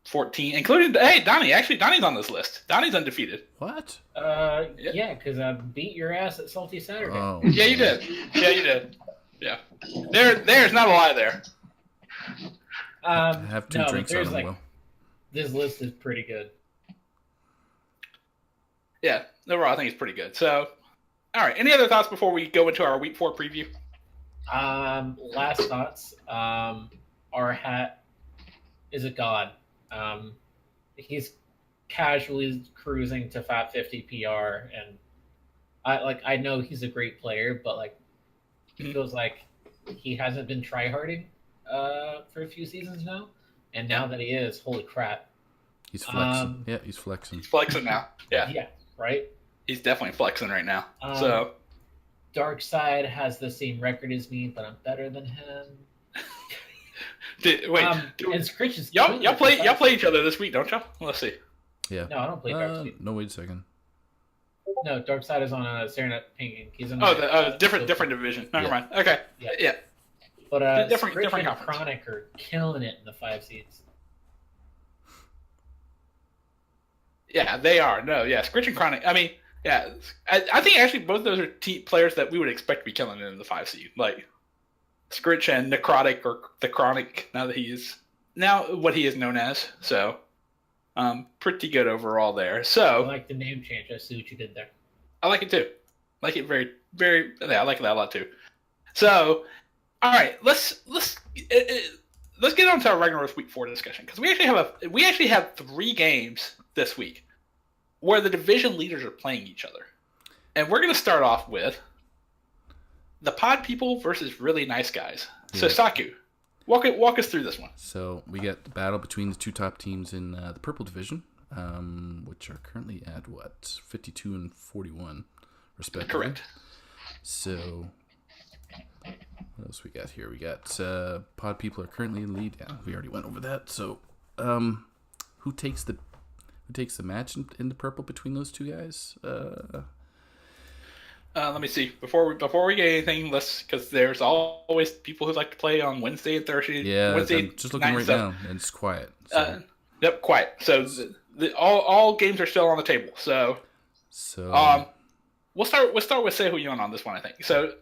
14, including Donnie. Actually, Donnie's on this list. Donnie's undefeated. What? Yeah, because I beat your ass at Salty Saturday. Oh, yeah, you did. Yeah, you did. Yeah, there's not a lie there. I have 2 drinks on them. This list is pretty good. Yeah, overall, I think it's pretty good. So, all right. Any other thoughts before we go into our Week 4 preview? Last thoughts. Our hat is a god. He's casually cruising to Fat 50 PR, and I know he's a great player, but like it feels like he hasn't been tryharding. for a few seasons now, and now that he is, holy crap! He's flexing. Yeah, he's flexing. He's flexing now. Yeah. Yeah, right. He's definitely flexing right now. Um, So, Darkseid has the same record as me, but I'm better than him. wait, and Scritch is y'all play each other this week, don't y'all? Let's see. Yeah. No, I don't play Darkseid. No, wait a second. No, Darkseid is on Serenite Pink. He's on. Different division. Never mind. Okay. Yeah. But different Scritch and conference. Chronic are killing it in the 5 seeds. Yeah, they are. No, yeah, Scritch and Chronic. I mean, yeah, I think actually both of those are players that we would expect to be killing it in the 5 seed. Like Scritch and Necrotic, or the Chronic, now what he is known as. So, pretty good overall there. So I like the name change. I see what you did there. I like it too. I like it very, very. Yeah, I like that a lot too. So, all right, let's get on to our Ragnarok Week 4 discussion, because we actually have 3 games this week where the division leaders are playing each other, and we're going to start off with the Pod People versus Really Nice Guys. So, Saku, walk us through this one. So we got the battle between the 2 top teams in the purple division, which are currently at 52 and 41, respectively. Correct. So what else we got here? We got Pod People are currently in lead. Yeah, we already went over that. So who takes the match in the purple between those 2 guys? Let me see. Before we get anything, because there's always people who like to play on Wednesday and Thursday. Yeah, Wednesday I'm just looking right now, and it's quiet. So. Yep, quiet. So all games are still on the table. So we'll start with Seohyun on this one, I think. So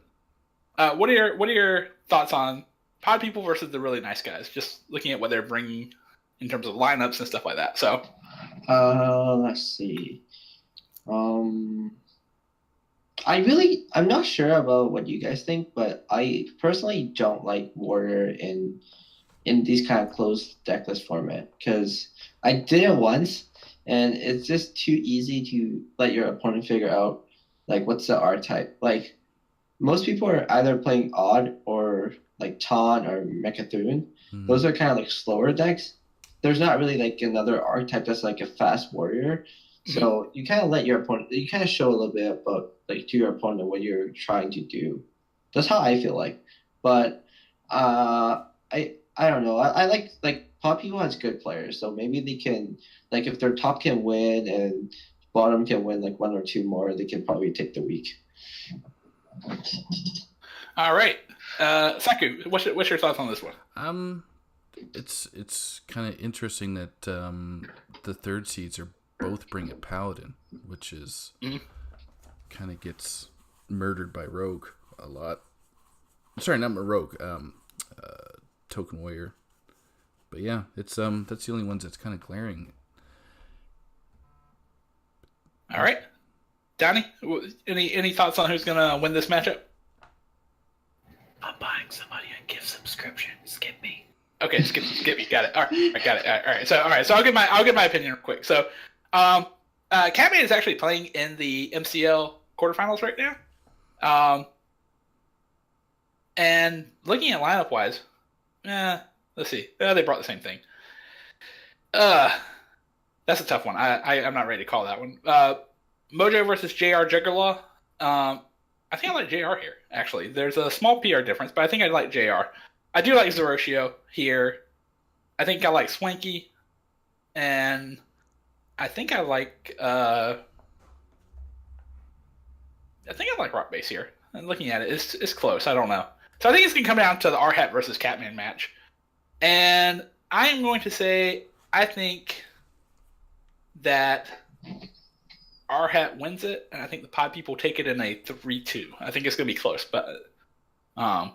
what are your thoughts on Pod People versus the Really Nice Guys? Just looking at what they're bringing in terms of lineups and stuff like that. So let's see. I'm not sure about what you guys think, but I personally don't like Warrior in these kind of closed decklist format, because I did it once and it's just too easy to let your opponent figure out like what's the R type. Like most people are either playing Odd or like Taunt or Mechathune. Mm-hmm. Those are kind of like slower decks. There's not really like another R type that's like a fast warrior. So you kind of let your opponent, you kind of show a little bit about like to your opponent what you're trying to do. That's how I feel like. But I don't know. I like Pod People has good players, so maybe they can, like, if their top can win and bottom can win like 1 or 2 more, they can probably take the week. all right, Saku, what's your thoughts on this one? It's kind of interesting that the 3rd seeds are both bringing Paladin, which is kind of gets murdered by Rogue a lot. Sorry, not Rogue, Token Warrior. But yeah, it's that's the only ones that's kind of glaring. All right, Donnie, any thoughts on who's gonna win this matchup? I'm buying somebody a gift subscription. Skip me. Okay, skip me. Got it. All right, I got it. All right. So I'll give my opinion real quick. So, Catman is actually playing in the MCL quarterfinals right now. And looking at lineup wise, let's see. They brought the same thing. That's a tough one. I'm not ready to call that one. Mojo versus JR Juggerlaw. I think I like JR here, actually. There's a small PR difference, but I think I like JR. I do like Zoroshio here. I think I like Swanky. And I think I like Rock Base here. And looking at it, it's close. I don't know. So I think it's going to come down to the R-Hat versus Catman match. And I am going to say I think that R-Hat wins it, and I think the Pod People take it in a 3-2. I think it's going to be close, but I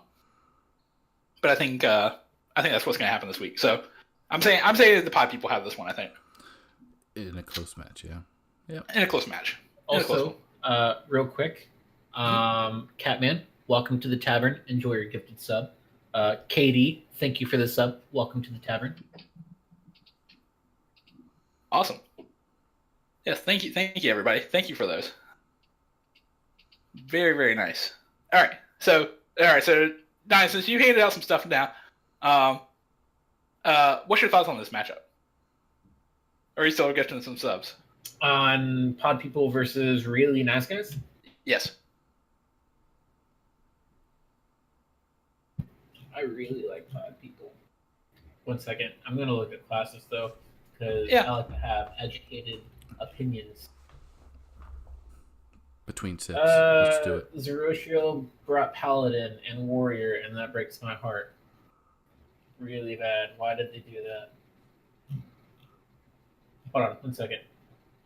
think that's what's going to happen this week. So I'm saying the Pod People have this one. I think in a close match, yeah. In a close match. Also, real quick, Catman, welcome to the Tavern. Enjoy your gifted sub. KD, thank you for the sub. Welcome to the Tavern. Awesome. Yes, thank you, everybody. Thank you for those. Very, very nice. All right, so Donnie, since you handed out some stuff now, What's your thoughts on this matchup? Or are you still getting some subs? On Pod People versus Really Nice Guys? Yes. I really like Pod People. 1 second. I'm going to look at classes, though, because Yeah. I like to have educated opinions. Between sets. Let's do it. Zeroshio brought Paladin and Warrior, and that breaks my heart. Really bad. Why did they do that? Hold on 1 second.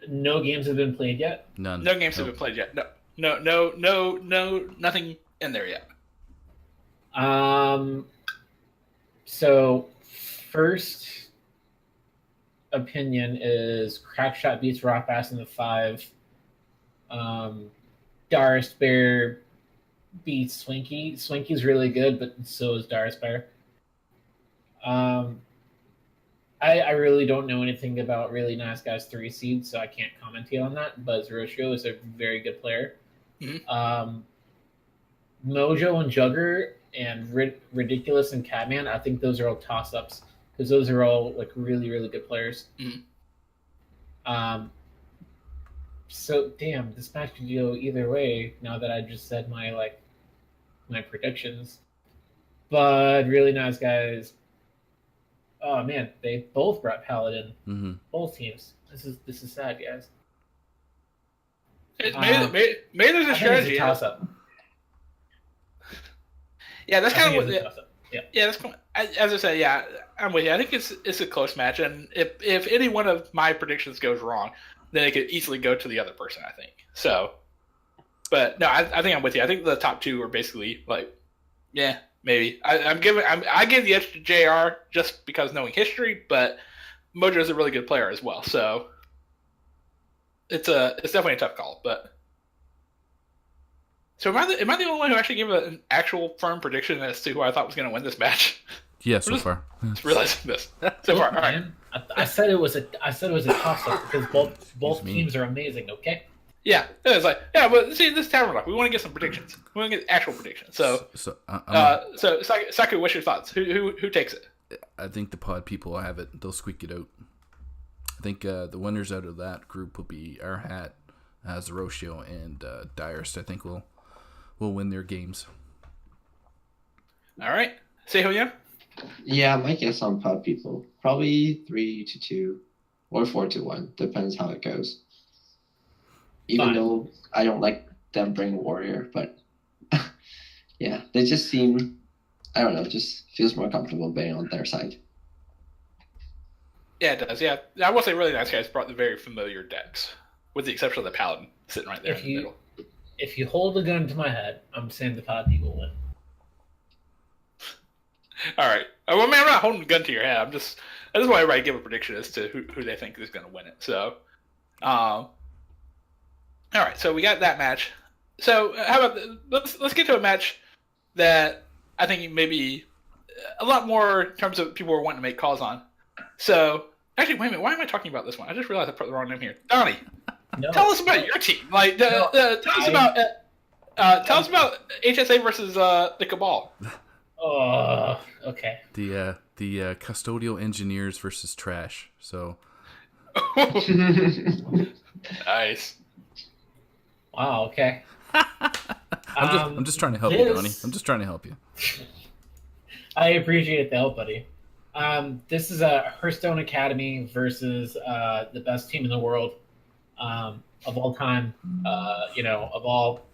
No games have been played yet? None. No games have been played yet. No, nothing in there yet. So first opinion is Crackshot beats Rock Bass in the 5. Darius Bear beats Swinky. Swinky's really good, but so is Darius Bear. I really don't know anything about Really Nice Guys 3 seed, so I can't commentate on that. But Zeroshio is a very good player. Mm-hmm. Mojo and Jugger and Ridiculous and Catman, I think those are all toss-ups because those are all like really, really good players. Mm-hmm. So damn, this match could go either way. Now that I just said my predictions, but Really Nice Guys. Oh man, they both brought Paladin. Mm-hmm. Both teams. This is sad, guys. Maybe there's a strategy. It's a toss-up. Yeah, that's kind of what. Toss-up. Yeah. Yeah, that's as I said. Yeah, I'm with you. I think it's a close match, and if any one of my predictions goes wrong, then it could easily go to the other person. I think so. But no, I think I'm with you. I think the top two are basically like, yeah, maybe. I give the edge to JR just because knowing history, but Mojo is a really good player as well. So it's definitely a tough call. But so am I the only one who actually gave an actual firm prediction as to who I thought was going to win this match? Yeah, so far. Just realizing this so far. All right. Man, I said it was a toss-up because both teams are amazing. Okay. Yeah, it's like but see this Tavern Rock. We want to get some predictions. We want to get actual predictions. So Saku, what's your thoughts? Who takes it? I think the Pod People will have it. They'll squeak it out. I think the winners out of that group will be Our Hat, Zeroshio, and Dyrest. I think will win their games. All right, Seohyun. Yeah, my guess on Pod People probably 3-2 or 4-1. Depends how it goes. Even though I don't like them bring Warrior, but yeah, they just seem, I don't know, just feels more comfortable being on their side. Yeah, it does. Yeah, I will say Really Nice Guys brought the very familiar decks, with the exception of the Paladin sitting right there in the middle. If you hold a gun to my head, I'm saying the Pod People win. All right. Well, I mean, I'm not holding a gun to your head. I just want everybody to give a prediction as to who they think is going to win it. So, all right, so we got that match. So how about let's get to a match that I think maybe a lot more in terms of people are wanting to make calls on. So actually, wait a minute, why am I talking about this one? I just realized I put the wrong name here. Donnie, tell us about your team. Like, tell us about HSA versus the Cabal. Oh, okay. The custodial engineers versus trash. So Nice. Wow. Okay. I'm just trying to help you, Donnie. I'm just trying to help you. I appreciate the help, buddy. This is a Hearthstone Academy versus the best team in the world of all time. Of all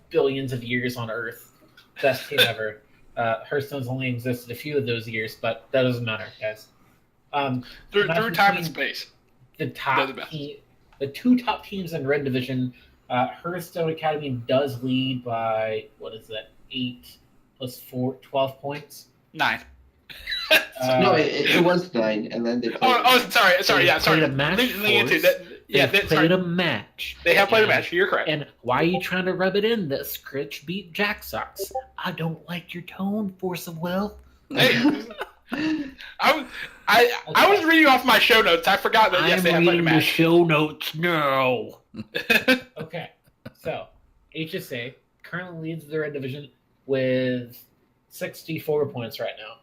billions of years on Earth, best team ever. Hearthstone's only existed a few of those years, but that doesn't matter, guys. Through time and space. The two top teams in Red Division. Hearthstone Academy does lead by 8 plus 4, 12 points. 9. No, it was 9, and then they played. Sorry. Yeah, sorry. They played a match. They played a match. They have played a match. You're correct. And why are you trying to rub it in that Scritch beat Jack Sox? I don't like your tone, Force of Will. Hey, I was reading off my show notes. I forgot that yes, they have played a match. The show notes now. Okay, so HSA currently leads the Red Division with 64 points right now.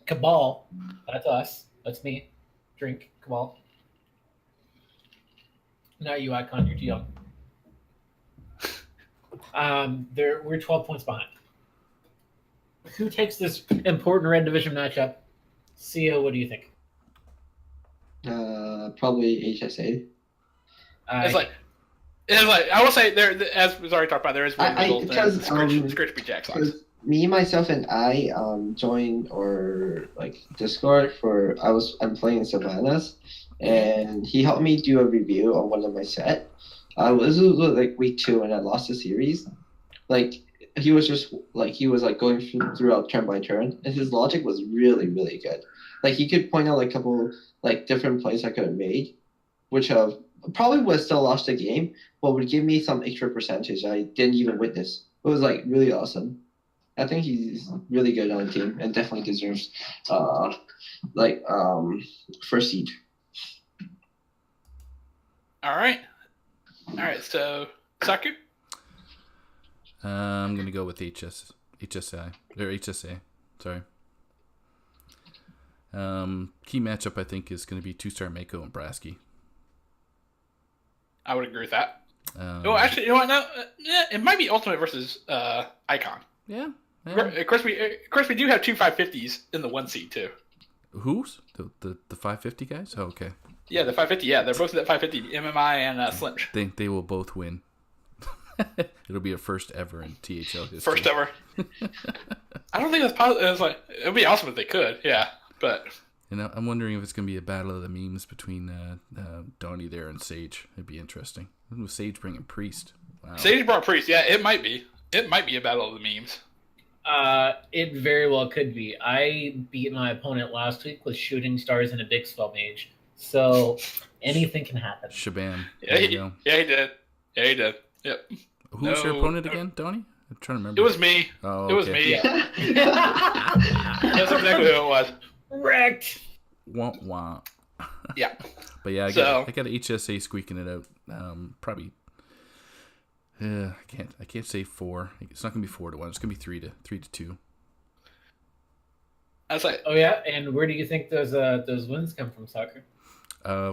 Cabal. That's us. That's me. Drink Cabal. Not you, Icon. You're too young. We're 12 points behind. Who takes this important red division matchup? Cio, what do you think? Probably HSA. It's like I will say there, as was already talked about, there is one result because, in Scritch beat Jack Sox. Me, myself, and I joined or like Discord for I'm playing Savannah's, and he helped me do a review on one of my set. This was like week 2, and I lost the series. Like he was going throughout turn by turn, and his logic was really, really good. Like he could point out like a couple like different plays I could have made, which probably would have still lost the game, but would give me some extra percentage I didn't even witness. It was like really awesome. I think he's really good on the team and definitely deserves first seed. All right. So Saku. I'm gonna go with HSA. Sorry. Key matchup I think is gonna be 2-star Mako and Brasky. I would agree with that. Actually, you know what? No, it might be Ultimate versus Icon. Yeah. Of course, we do have 2 550s in the 1 seed too. Who's the 550 guys? Oh, okay. Yeah, the 550. Yeah, they're both at 550. MMI and Slimch. They will both win. It'll be a first ever in THL history. First ever. I don't think that's possible. It would be awesome if they could. Yeah, but I'm wondering if it's gonna be a battle of the memes between Donnie there and Sage. It'd be interesting. With Sage bringing Priest. Wow. Sage brought Priest. Yeah, it might be. It might be a battle of the memes. It very well could be. I beat my opponent last week with Shooting Stars and a Big Spell Mage, so anything can happen. Shabam. Yeah, he did. Yep. Who's your opponent again, Donnie? I'm trying to remember. It was me. Oh, It was okay. me. Yeah. That's exactly who it was. Wrecked. Wah wah. Yeah. But yeah, I got HSA squeaking it out. Probably. I can't say 4. It's not gonna be 4-1. It's gonna be 3-2. I was like, Oh yeah, and where do you think those wins come from, Soccer?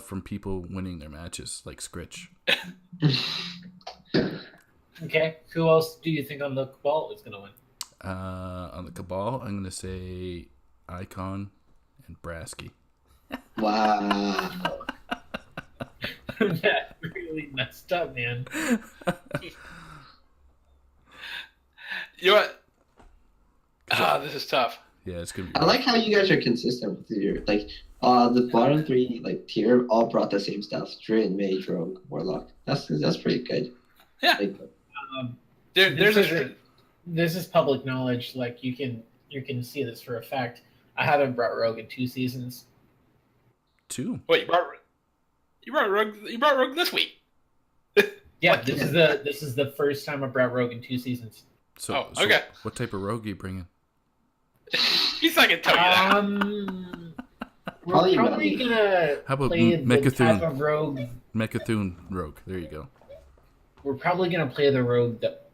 From people winning their matches, like Scritch. Okay, who else do you think on the Cabal is going to win? On the Cabal, I'm gonna say Icon and Brasky. Wow. That really messed up, man. you know what? This is tough. Yeah, it's gonna be. I like how you guys are consistent with your the bottom 3 tier all brought the same stuff: Druid, Mage, Rogue, Warlock. That's pretty good. Yeah. This is public knowledge. Like you can see this for a fact. I haven't brought Rogue in 2 seasons. 2. Wait, you brought Rogue this week. Yeah, What? this is the first time I brought Rogue in 2 seasons. So okay. What type of rogue are you bringing? He's not gonna tell you that. We're Probably probably gonna How about play the Mechathune? type of rogue. Mechathune rogue. There you go. We're probably gonna play the rogue that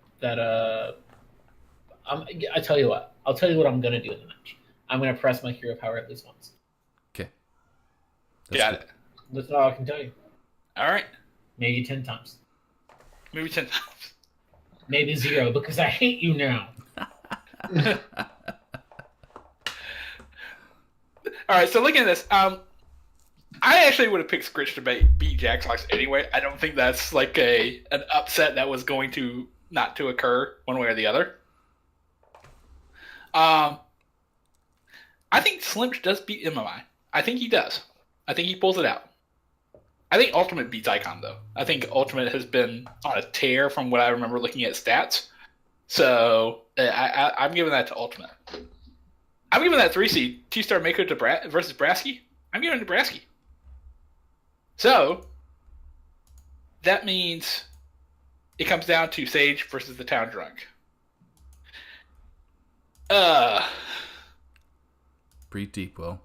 I tell you what. I'll tell you what I'm gonna do in the match. I'm gonna press my hero power at least once. Okay. Got it. That's all I can tell you. All right. Maybe 10 times. Maybe 10 times. Maybe 0 because I hate you now. All right. So looking at this, I actually would have picked Scritch to beat Jack Sox anyway. I don't think that's like an upset that was going to not to occur one way or the other. I think Slimch does beat MMI. I think he does. I think he pulls it out. I think Ultimate beats Icon, though. I think Ultimate has been on a tear from what I remember looking at stats. So I'm giving that to Ultimate. I'm giving that 3 seed, 2-star Mako versus Brasky. I'm giving it to Brasky. So that means it comes down to Sage versus the Town Drunk. Breathe deep, Will.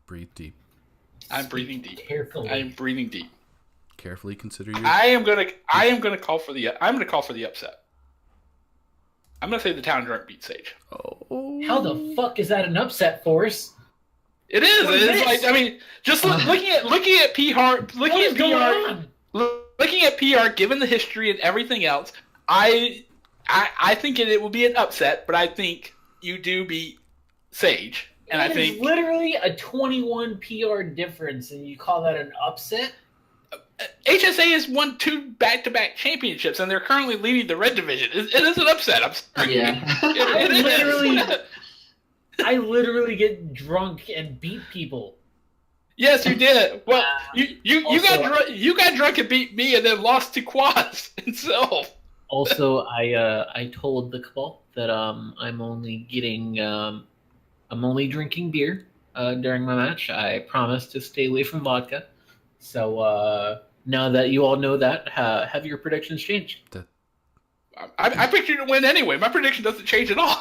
Breathe deep. I'm breathing deep. Carefully. I'm breathing deep. Carefully consider your. I'm gonna call for the upset. I'm gonna say the Town Drunk beat Sage. Oh. How the fuck is that an upset, Force? It is. What is It's this? like, I mean, just looking at PR, What is going on? looking at PR, given the history and everything else, I think it will be an upset, but I think you do beat Sage, and I think It's literally a 21 PR difference, and you call that an upset? HSA has won 2 back-to-back championships, and they're currently leading the red division. It is an upset. I'm sorry. Yeah. It is. I literally get drunk and beat people. Yes, you did. Well, you Also- got drunk and beat me, and then lost to Quaz himself. Also, I told the Cabal that I'm only drinking beer during my match. I promised to stay away from vodka. So now that you all know that, have your predictions changed? I picked you to win anyway. My prediction doesn't change at all.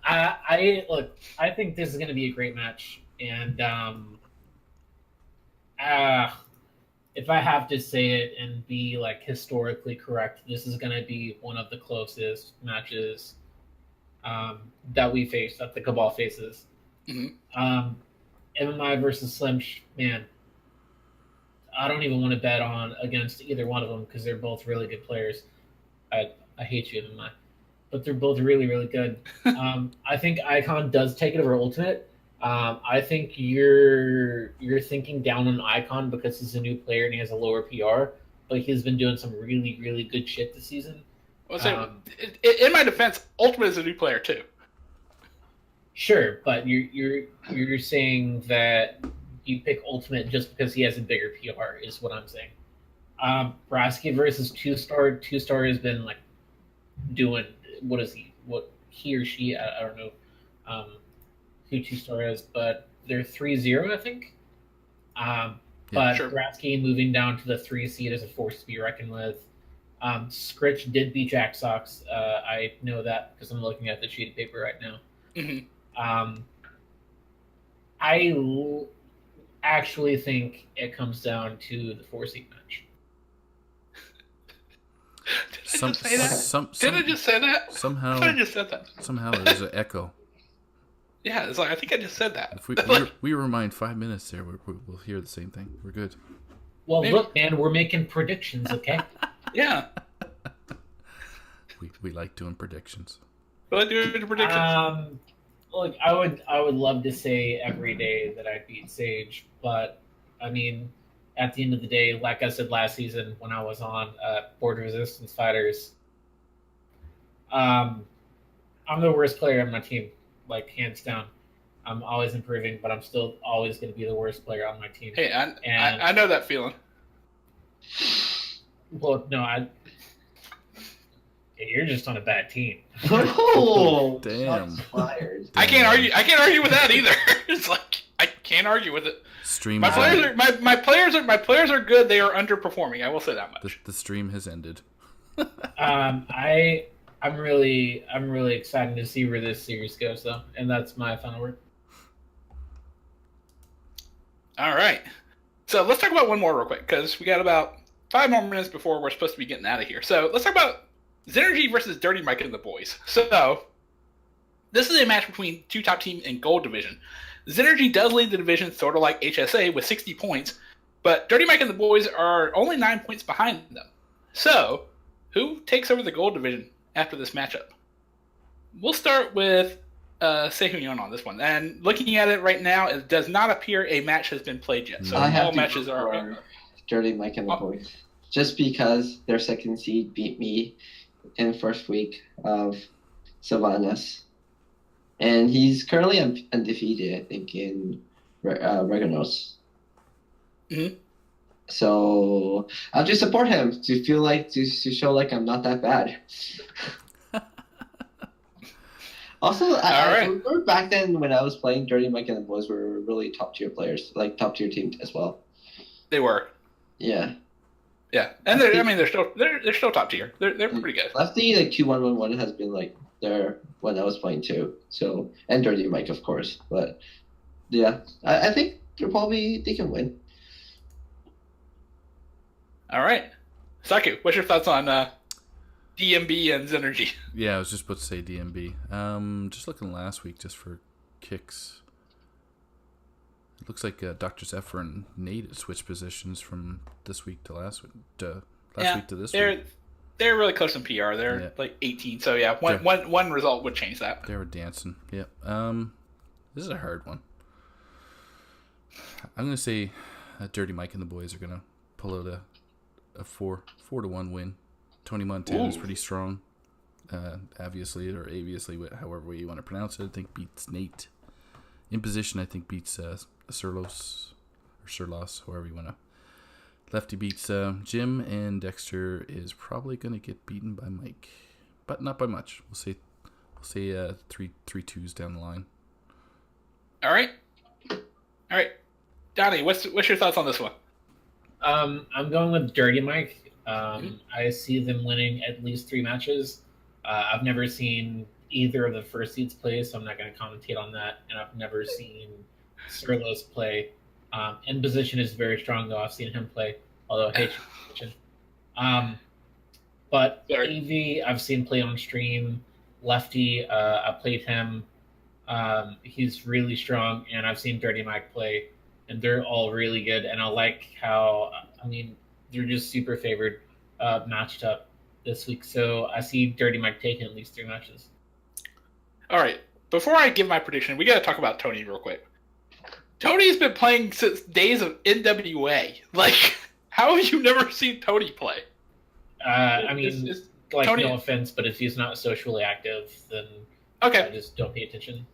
I think this is going to be a great match, and if I have to say it and be like historically correct, this is going to be one of the closest matches that we face, that the Cabal faces. Mm-hmm. MMI versus Slim, man, I don't even want to bet on against either one of them because they're both really good players. I hate you, MMI, but they're both really, really good. I think Icon does take it over Ultimate. I think you're thinking down on Icon because he's a new player and he has a lower PR, but he's been doing some really, really good shit this season. Well, so, in my defense, Ultimate is a new player too. Sure, but you're saying that you pick Ultimate just because he has a bigger PR is what I'm saying. Brasky versus Two Star has been like doing what he or she I don't know who Two Star is, but they're 3-0 I think. But sure. Brasky moving down to the 3 seed is a force to be reckoned with. Scritch did beat Jack Sox. I know that because I'm looking at the sheet of paper right now. Mm-hmm. I actually think it comes down to the 4 seed match. Did I just say that? Somehow, I thought I just said that. Somehow there's an echo. Yeah, it's like I think I just said that. If we remind 5 minutes there, we'll hear the same thing. We're good. Well, Maybe. Look, man, we're making predictions, okay? Yeah. We like doing predictions. Well, do the predictions. Look, I would love to say every day that I beat Sage, but I mean, at the end of the day, like I said last season when I was on Board Resistance Fighters, I'm the worst player on my team, like hands down. I'm always improving, but I'm still always going to be the worst player on my team. Hey, I know that feeling. Well, no, you're just on a bad team. Oh, Damn. shots fired. I can't argue with that either. It's like I can't argue with it. Stream. My has ended. players are good. They are underperforming. I will say that much. The stream has ended. I'm really excited to see where this series goes, though, and that's my final word. All right. So let's talk about one more real quick because we got about 5 more minutes before we're supposed to be getting out of here. So let's talk about Xenergy versus Dirty Mike and the boys. So this is a match between 2 top teams in Gold Division. Xenergy does lead the division, sort of like HSA, with 60 points, but Dirty Mike and the boys are only 9 points behind them. So who takes over the Gold Division after this matchup? We'll start with Seohyun on this one. And looking at it right now, it does not appear a match has been played yet. So I have all to matches go are... for Dirty Mike and the boys. Just because their second seed beat me in the first week of Sylvanas. And he's currently undefeated, I think, in Reganos. Mm-hmm. So I'll just support him to feel like to show like I'm not that bad. Also, I remember back then when I was playing, Dirty Mike and the boys were really top tier players, like top tier team as well. They were. Yeah. Yeah, and they're still top tier. They're pretty good. Lefty like 2-1-1-1 has been like there when I was playing too. So and Dirty Mike of course, but yeah, I think they can win. All right. Saku, what's your thoughts on DMB and Zenergy? Yeah, I was just about to say DMB. Just looking last week just for kicks. It looks like Dr. Zephyr and Nate switched positions from this week to last week to this week. They're really close in PR. They're like 18. So yeah, one result would change that. They were dancing. Yep. This is a hard one. I'm gonna say Dirty Mike and the boys are gonna pull out a 4-1 win. Tony Montana is pretty strong. Obviously, or aviously, however way you want to pronounce it. I think beats Nate. In position, I think beats Surlos, however you want to. Lefty beats Jim, and Dexter is probably going to get beaten by Mike, but not by much. We'll say 3-2s down the line. All right. Donnie, what's your thoughts on this one? I'm going with Dirty Mike. I see them winning at least 3 matches. I've never seen either of the first seeds play, so I'm not going to commentate on that. And I've never seen Sirlos play. In position is very strong, though. I've seen him play, although I hate position. But Evie, I've seen play on stream. Lefty, I played him. He's really strong, and I've seen Dirty Mike play, and they're all really good. And I like how, they're just super favored, matched up this week. So I see Dirty Mike taking at least 3 matches. All right. Before I give my prediction, we got to talk about Tony real quick. Tony's been playing since days of NWA. Like, how have you never seen Tony play? Tony... no offense, but if he's not socially active, then I just don't pay attention.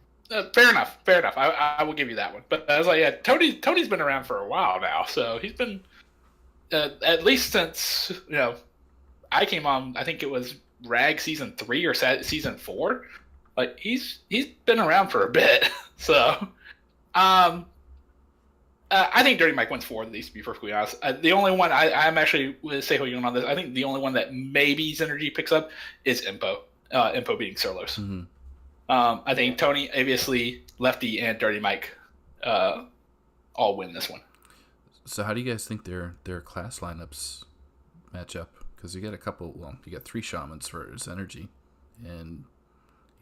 Fair enough. I will give you that one. But I was like, yeah, Tony's been around for a while now, so he's been at least since I came on. I think it was Rag season 3 or season 4. Like he's been around for a bit, so I think Dirty Mike wins 4 of these, to be perfectly honest. The only one I'm actually with Seohyun on this. I think the only one that maybe Zenergy picks up is Impo. Impo beating Surlos. Mm-hmm. I think Tony, obviously, Lefty, and Dirty Mike all win this one. So how do you guys think their class lineups match up? Because you got you got 3 shamans for Zenergy, and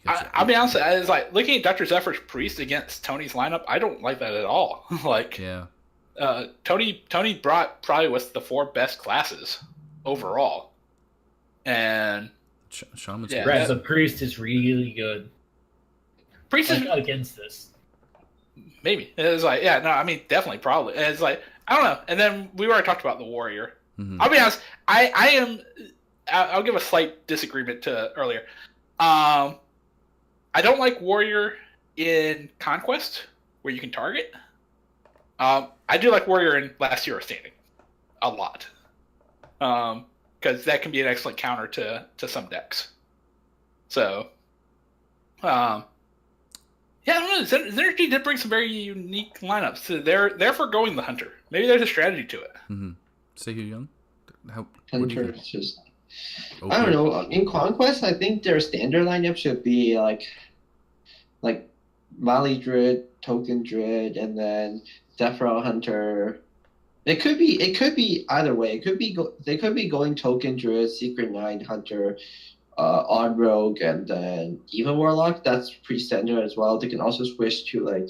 I'll be honest, I was like looking at Dr. Zephyr's Priest against Tony's lineup. I don't like that at all. Tony brought probably what's the 4 best classes overall, and Shaman's the Priest is really good. Priest is against this. Maybe it was like definitely probably. And it's like I don't know. And then we already talked about the Warrior. Mm-hmm. I'll be honest. I'll give a slight disagreement to earlier. I don't like Warrior in Conquest, where you can target. I do like Warrior in Last Hero Standing a lot. Because that can be an excellent counter to some decks. So, I don't know. Zenergy did bring some very unique lineups. So they're forgoing the Hunter. Maybe there's a strategy to it. Mm-hmm. Seohyun? Hunter is just... Okay. I don't know. In Conquest, I think their standard lineup should be like Mali Druid, Token Druid, and then Deathrow Hunter. It could be either way. They could be going Token Druid, Secret Knight Hunter, Odd Rogue, and then Even Warlock. That's pretty standard as well. They can also switch to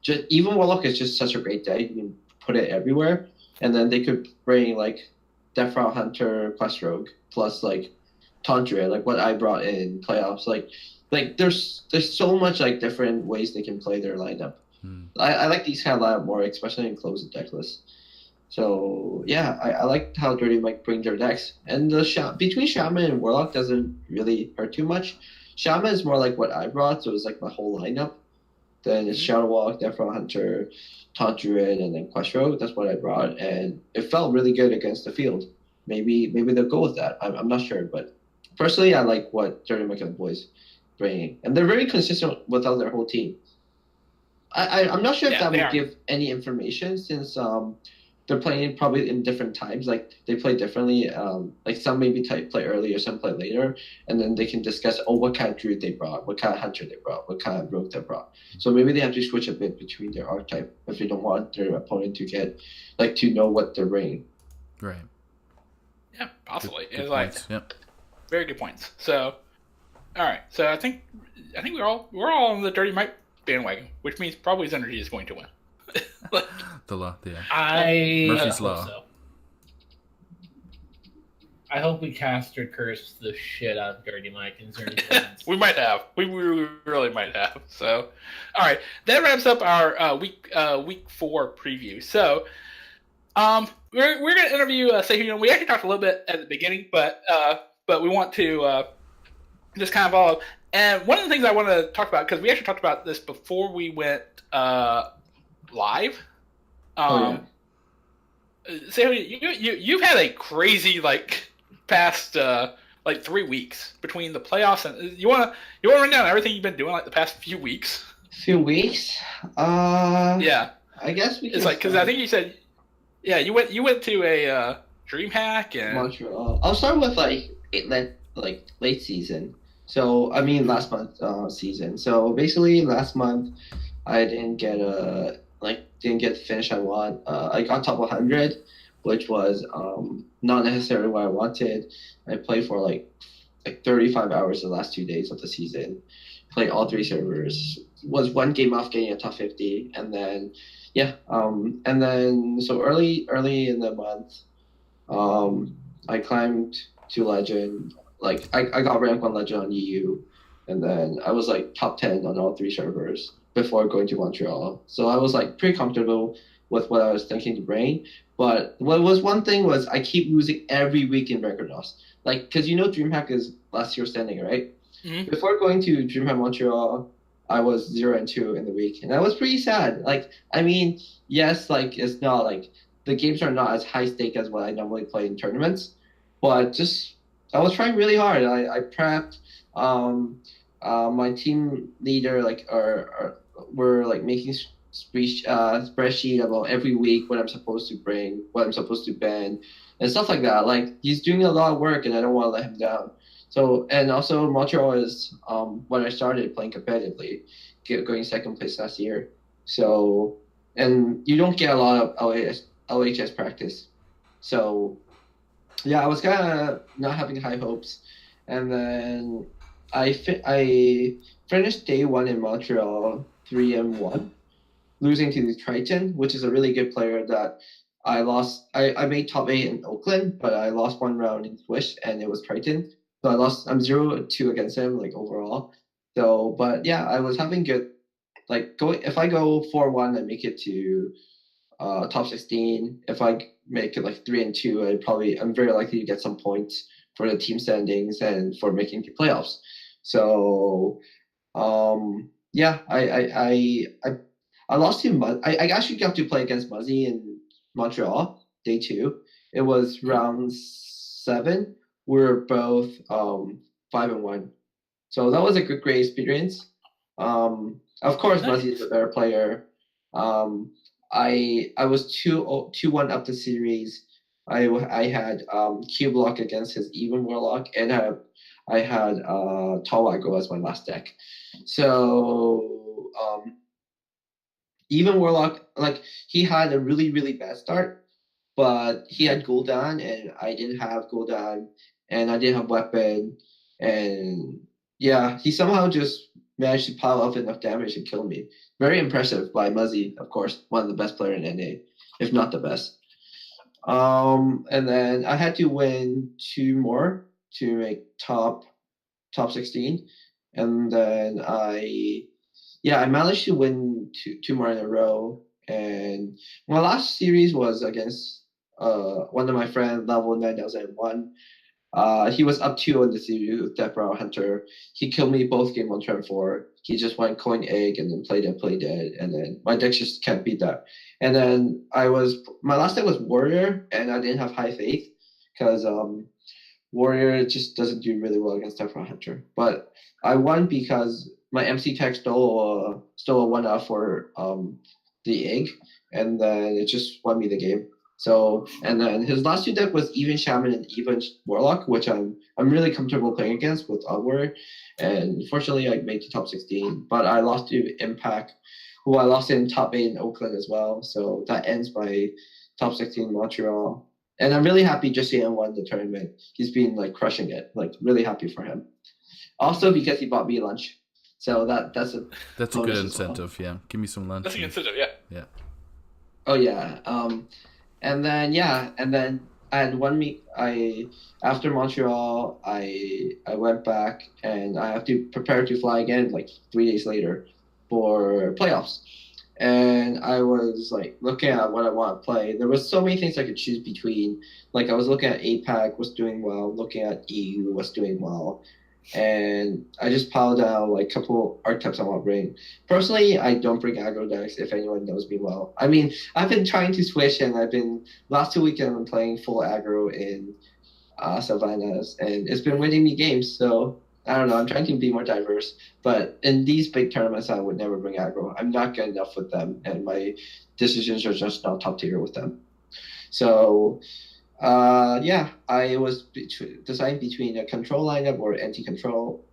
just Even Warlock is just such a great deck. You can put it everywhere, and then they could bring Deathrow Hunter, Quest Rogue, plus Tundra, what I brought in playoffs. There's so much different ways they can play their lineup. I like these kind of lineup more, especially in closed deck lists. So yeah, I like how Dirty Mike bring their decks, and the between Shaman and Warlock doesn't really hurt too much. Shaman is more like what I brought, so it's my whole lineup. Then it's Shadow Walk, Deathrow Hunter, Taunt Druid, and then Quest Rogue. That's what I brought, and it felt really good against the field. Maybe they'll go with that. I'm not sure, but personally, I like what Dirty Mike and the boys bringing, and they're very consistent without their whole team. I'm not sure if that will give any information since they're playing probably in different times. They play differently. Some maybe play earlier, some play later, and then they can discuss what kind of druid they brought, what kind of hunter they brought, what kind of rogue they brought. So maybe they have to switch a bit between their archetype if they don't want their opponent to get to know what they're bringing. Right. Yeah, possibly. Good It's like points. Yep. very good points. So, all right. So I think we're all on the Dirty Mike bandwagon, which means probably Energy is going to win. The law. Yeah. I Murphy's hope Law. so. I hope we cast or curse the shit out of Dirty Mike and Zerny fans. We might have. We really might have. So, all right. That wraps up our week 4 preview. So, we're gonna interview Seohyun. We actually talked a little bit at the beginning, but we want to just kind of follow. And one of the things I want to talk about, because we actually talked about this before we went live. Seohyun, you've had a crazy past 3 weeks between the playoffs, and you want to run down everything you've been doing the past few weeks. Few weeks. Yeah. I guess we can. It's because I think you said, yeah, you went to a DreamHack and Montreal. I'll start with late season. So I mean last month season. So basically last month I didn't get the finish I want. I got top 100, which was not necessarily what I wanted. I played for like 35 hours the last 2 days of the season. Played all 3 servers. Was 1 game off getting a top 50, and then so early in the month, I climbed to legend. I got rank 1 legend on EU, and then I was top 10 on all 3 servers before going to Montreal. So I was pretty comfortable with what I was thinking to bring. But what was one thing was I keep losing every week in record loss. Because DreamHack is last year standing, right? Mm-hmm. Before going to DreamHack Montreal, I was 0-2 in the week, and that was pretty sad. Yes, it's not the games are not as high stake as what I normally play in tournaments, but just I was trying really hard. I prepped. My team leader we're making spreadsheet about every week what I'm supposed to bring, what I'm supposed to ban, and stuff like that. He's doing a lot of work, and I don't want to let him down. So, and also Montreal is when I started playing competitively, going second place last year. So, and you don't get a lot of LHS practice. So, yeah, I was kind of not having high hopes. And then I finished day 1 in Montreal 3-1, losing to the Triton, which is a really good player that I lost. I made top 8 in Oakland, but I lost 1 round in Swish, and it was Triton. So I'm 0-2 against him, overall. So, but yeah, I was having good, if I go 4-1, I make it to top 16. If I make it 3-2, I'm very likely to get some points for the team standings and for making the playoffs. So, yeah, I lost to Muzzy. I actually got to play against Muzzy in Montreal, day 2. It was round 7. We're both 5-1, so that was a great experience. Of course, Nice. Muzzy is a better player. I was 2-1 up the series. I had Q block against his even Warlock, and I had Tawago as my last deck. So even Warlock, he had a really, really bad start, but he had Gul'dan, and I didn't have Gul'dan, and I didn't have weapon, and yeah, he somehow just managed to pile up enough damage and kill me. Very impressive by Muzzy, of course, one of the best players in NA, if not the best. And then I had to win 2 more to make top 16, and then I managed to win 2 more in a row. And my last series was against one of my friends, level 9001. He was up 2 on the series with Death Brow Hunter. He killed me both game 1, turn 4. He just went coin egg and then play dead, and then my deck just can't beat that. And then my last deck was Warrior, and I didn't have high faith because Warrior just doesn't do really well against Death Brow Hunter. But I won because my MC tech stole a 1-up for the egg, and then it just won me the game. So, and then his last 2 deck was even Shaman and even Warlock, which I'm really comfortable playing against with Onward. And fortunately, I made to top 16, but I lost to Impact, who I lost in top 8 in Oakland as well. So that ends my top 16 in Montreal. And I'm really happy Seohyun won the tournament. He's been like crushing it. Like really happy for him. Also because he bought me lunch. So that's a That's a good bonus as well. incentive. Yeah, give me some lunch. That's a and- consider, yeah. Yeah. Oh yeah. And then I had 1 week. After Montreal, I went back and I have to prepare to fly again like 3 days later for playoffs. And I was like looking at what I want to play. There was so many things I could choose between. Like I was looking at APAC was doing well, looking at EU was doing well, and I just piled down like a couple archetypes I want to bring. Personally, I don't bring aggro decks if anyone knows me well. I mean, I've been trying to switch, and last 2 weekends I've been playing full aggro in Savannahs, and it's been winning me games. So I don't know. I'm trying to be more diverse, but in these big tournaments, I would never bring aggro. I'm not good enough with them, and my decisions are just not top tier with them. So I was deciding between a control lineup or anti-control,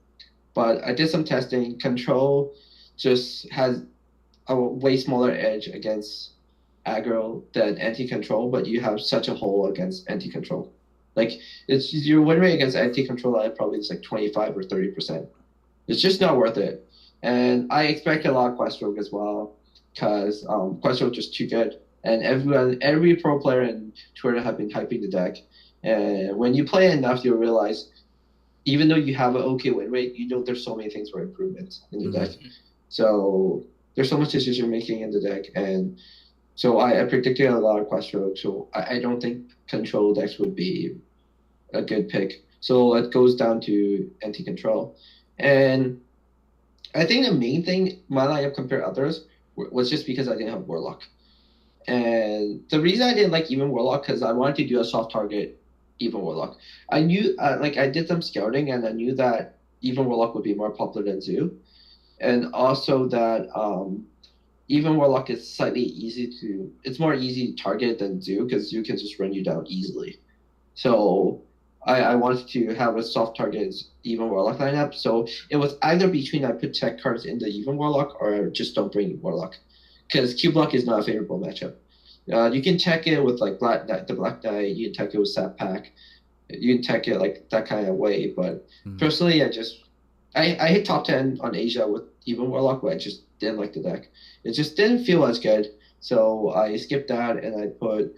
but I did some testing. Control just has a way smaller edge against aggro than anti-control, but you have such a hole against anti-control. Like it's your win rate against anti-control lineup probably is like 25 or 30%. It's just not worth it. And I expect a lot of Quest Rogue as well, because Quest Rogue is just too good. And every pro player in Twitter have been hyping the deck. And when you play enough, you'll realize, even though you have an okay win rate, you know there's so many things for improvement in the deck. So there's so much decision making in the deck. And so I predicted a lot of Quest Rogue. So I don't think control decks would be a good pick. So it goes down to anti-control. And I think the main thing my lineup compared to others was just because I didn't have Warlock. And the reason I didn't like Even Warlock, because I wanted to do a soft target Even Warlock. I knew, I did some scouting, and I knew that Even Warlock would be more popular than Zoo. And also that Even Warlock is it's more easy to target than Zoo, because Zoo can just run you down easily. So I wanted to have a soft target Even Warlock lineup. So it was either between I put tech cards in the Even Warlock or just don't bring Warlock, because Q Block is not a favorable matchup. You can tech it with like the Black Knight, you can tech it with Sap Pack, you can tech it like that kind of way. But personally, I hit top 10 on Asia with Even Warlock, but I just didn't like the deck. It just didn't feel as good. So I skipped that and I put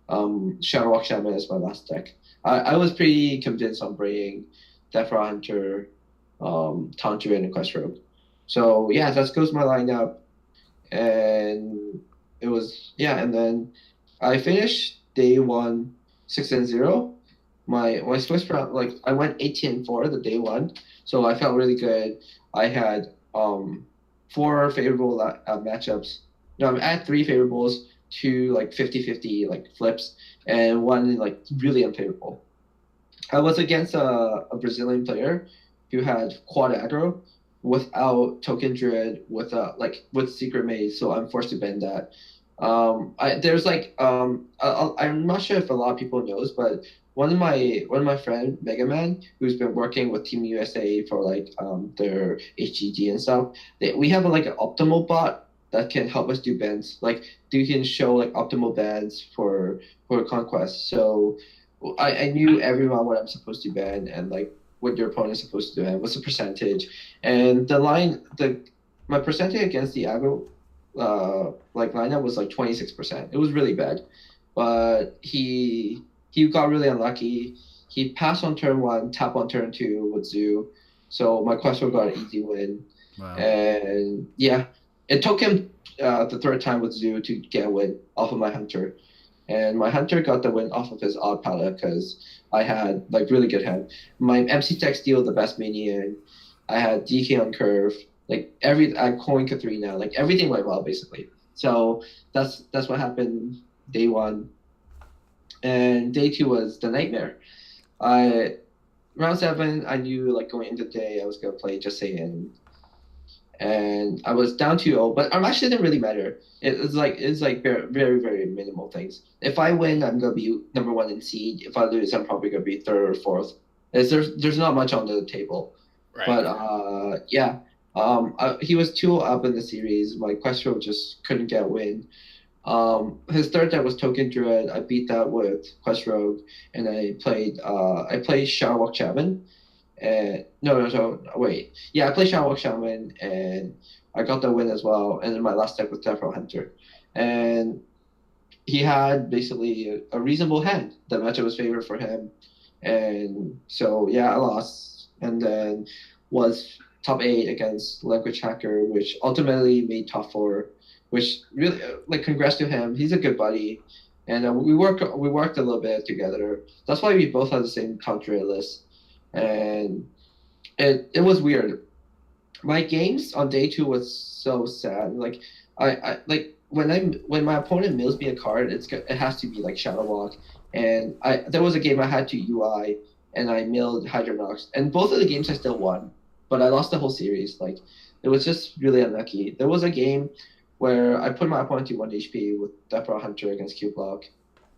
Shadowwalk Shaman as my last deck. I was pretty convinced on bringing Defra Hunter, Tantra, and Quest Rogue. So yeah, that goes my lineup. And it was and then I finished day 1 6-0. My Swiss round, like I went 18-4 the day 1, so I felt really good. I had 4 favorable matchups. No, I had 3 favorables, 2 like 50-50 like flips, and 1 like really unfavorable. I was against a Brazilian player who had quad aggro without Token Druid with Secret Maze, so I'm forced to bend that. I'm not sure if a lot of people knows, but one of my friend Mega Man, who's been working with Team USA for like their HGG and stuff, we have an optimal bot that can help us do bends. Like you can show like optimal bends for conquest. So I knew everyone what I'm supposed to bend and like what your opponent's supposed to do and what's the percentage. And my percentage against the aggro lineup was like 26%. It was really bad. But he got really unlucky. He passed on turn 1, tap on turn 2 with Zoo. So my Quest Rogue got an easy win. Wow. And yeah, it took him the 3rd time with Zoo to get a win off of my Hunter. And my Hunter got the win off of his Odd Palette because I had like really good hand. My MC Tech Steal the best minion. I had DK on curve. Like I coin Katharina. Like everything went well basically. So that's what happened day 1. And day 2 was the nightmare. Round 7, I knew like going into the day I was gonna play Just Saying. And I was down 2-0, but it actually didn't really matter. It's like very, very, very minimal things. If I win, I'm gonna be number 1 in seed. If I lose, I'm probably gonna be 3rd or 4th. There's not much on the table. Right. But he was 2 up in the series. My Quest Rogue just couldn't get a win. His third deck was Token Druid. I beat that with Quest Rogue, and I played Shadowwalk Shaman. And wait. Yeah, I played Shadowwalk Shaman, and I got the win as well. And then my last deck was Deathrow Hunter. And he had basically a reasonable hand. The matchup was favored for him. And so, yeah, I lost. And then was top 8 against Language Hacker, which ultimately made top 4, which really, like, congrats to him. He's a good buddy. And we worked a little bit together. That's why we both had the same top draw list. And it was weird. My games on day 2 was so sad. Like, I like when my opponent mills me a card, it has to be like Shadow Walk, and there was a game I had to UI and I milled Hydronox, and both of the games I still won, but I lost the whole series. Like, it was just really unlucky. There was a game where I put my opponent to 1 HP with Deathrow Hunter against Q Block.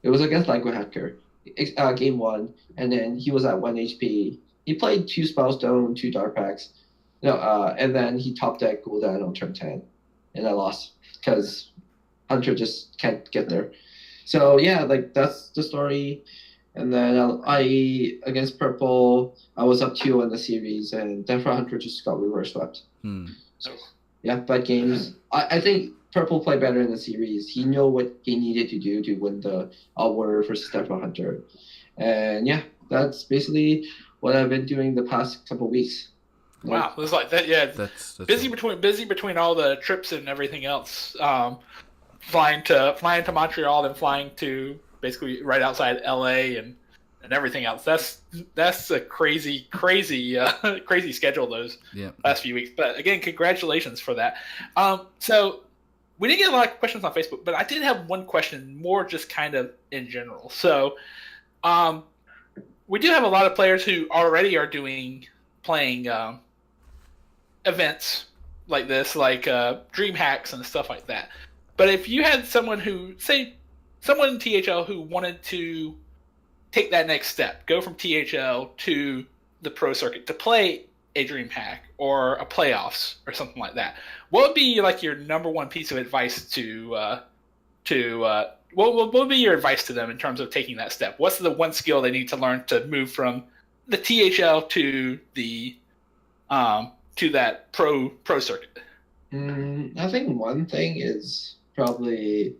It was against Languid Hacker, game 1, and then he was at 1 HP. He played 2 Spellstone, 2 Dark Packs, and then he top deck Gul'dan on turn 10, and I lost because Hunter just can't get there. So yeah, like, that's the story. And then I against Purple, I was up 2 in the series, and Deathrow Hunter just got reverse swept. So yeah, bad games. I think Purple played better in the series. He knew what he needed to do to win the Outward versus Deathrow Hunter. And yeah, that's basically what I've been doing the past couple weeks. Wow, it was like that. Yeah, That's busy between all the trips and everything else. Flying to Montreal and flying to basically right outside LA and everything else. That's a crazy schedule those last few weeks. But again, congratulations for that. So we didn't get a lot of questions on Facebook, but I did have one question, more just kind of in general. So we do have a lot of players who already are playing events like this, like dream hacks and stuff like that. But if you had someone in THL who wanted to take that next step, go from THL to the pro circuit to play a dream hack or a playoffs or something like that, what would be like your number one piece of advice what would be your advice to them in terms of taking that step? What's the one skill they need to learn to move from the THL to the to that pro circuit? I think one thing is probably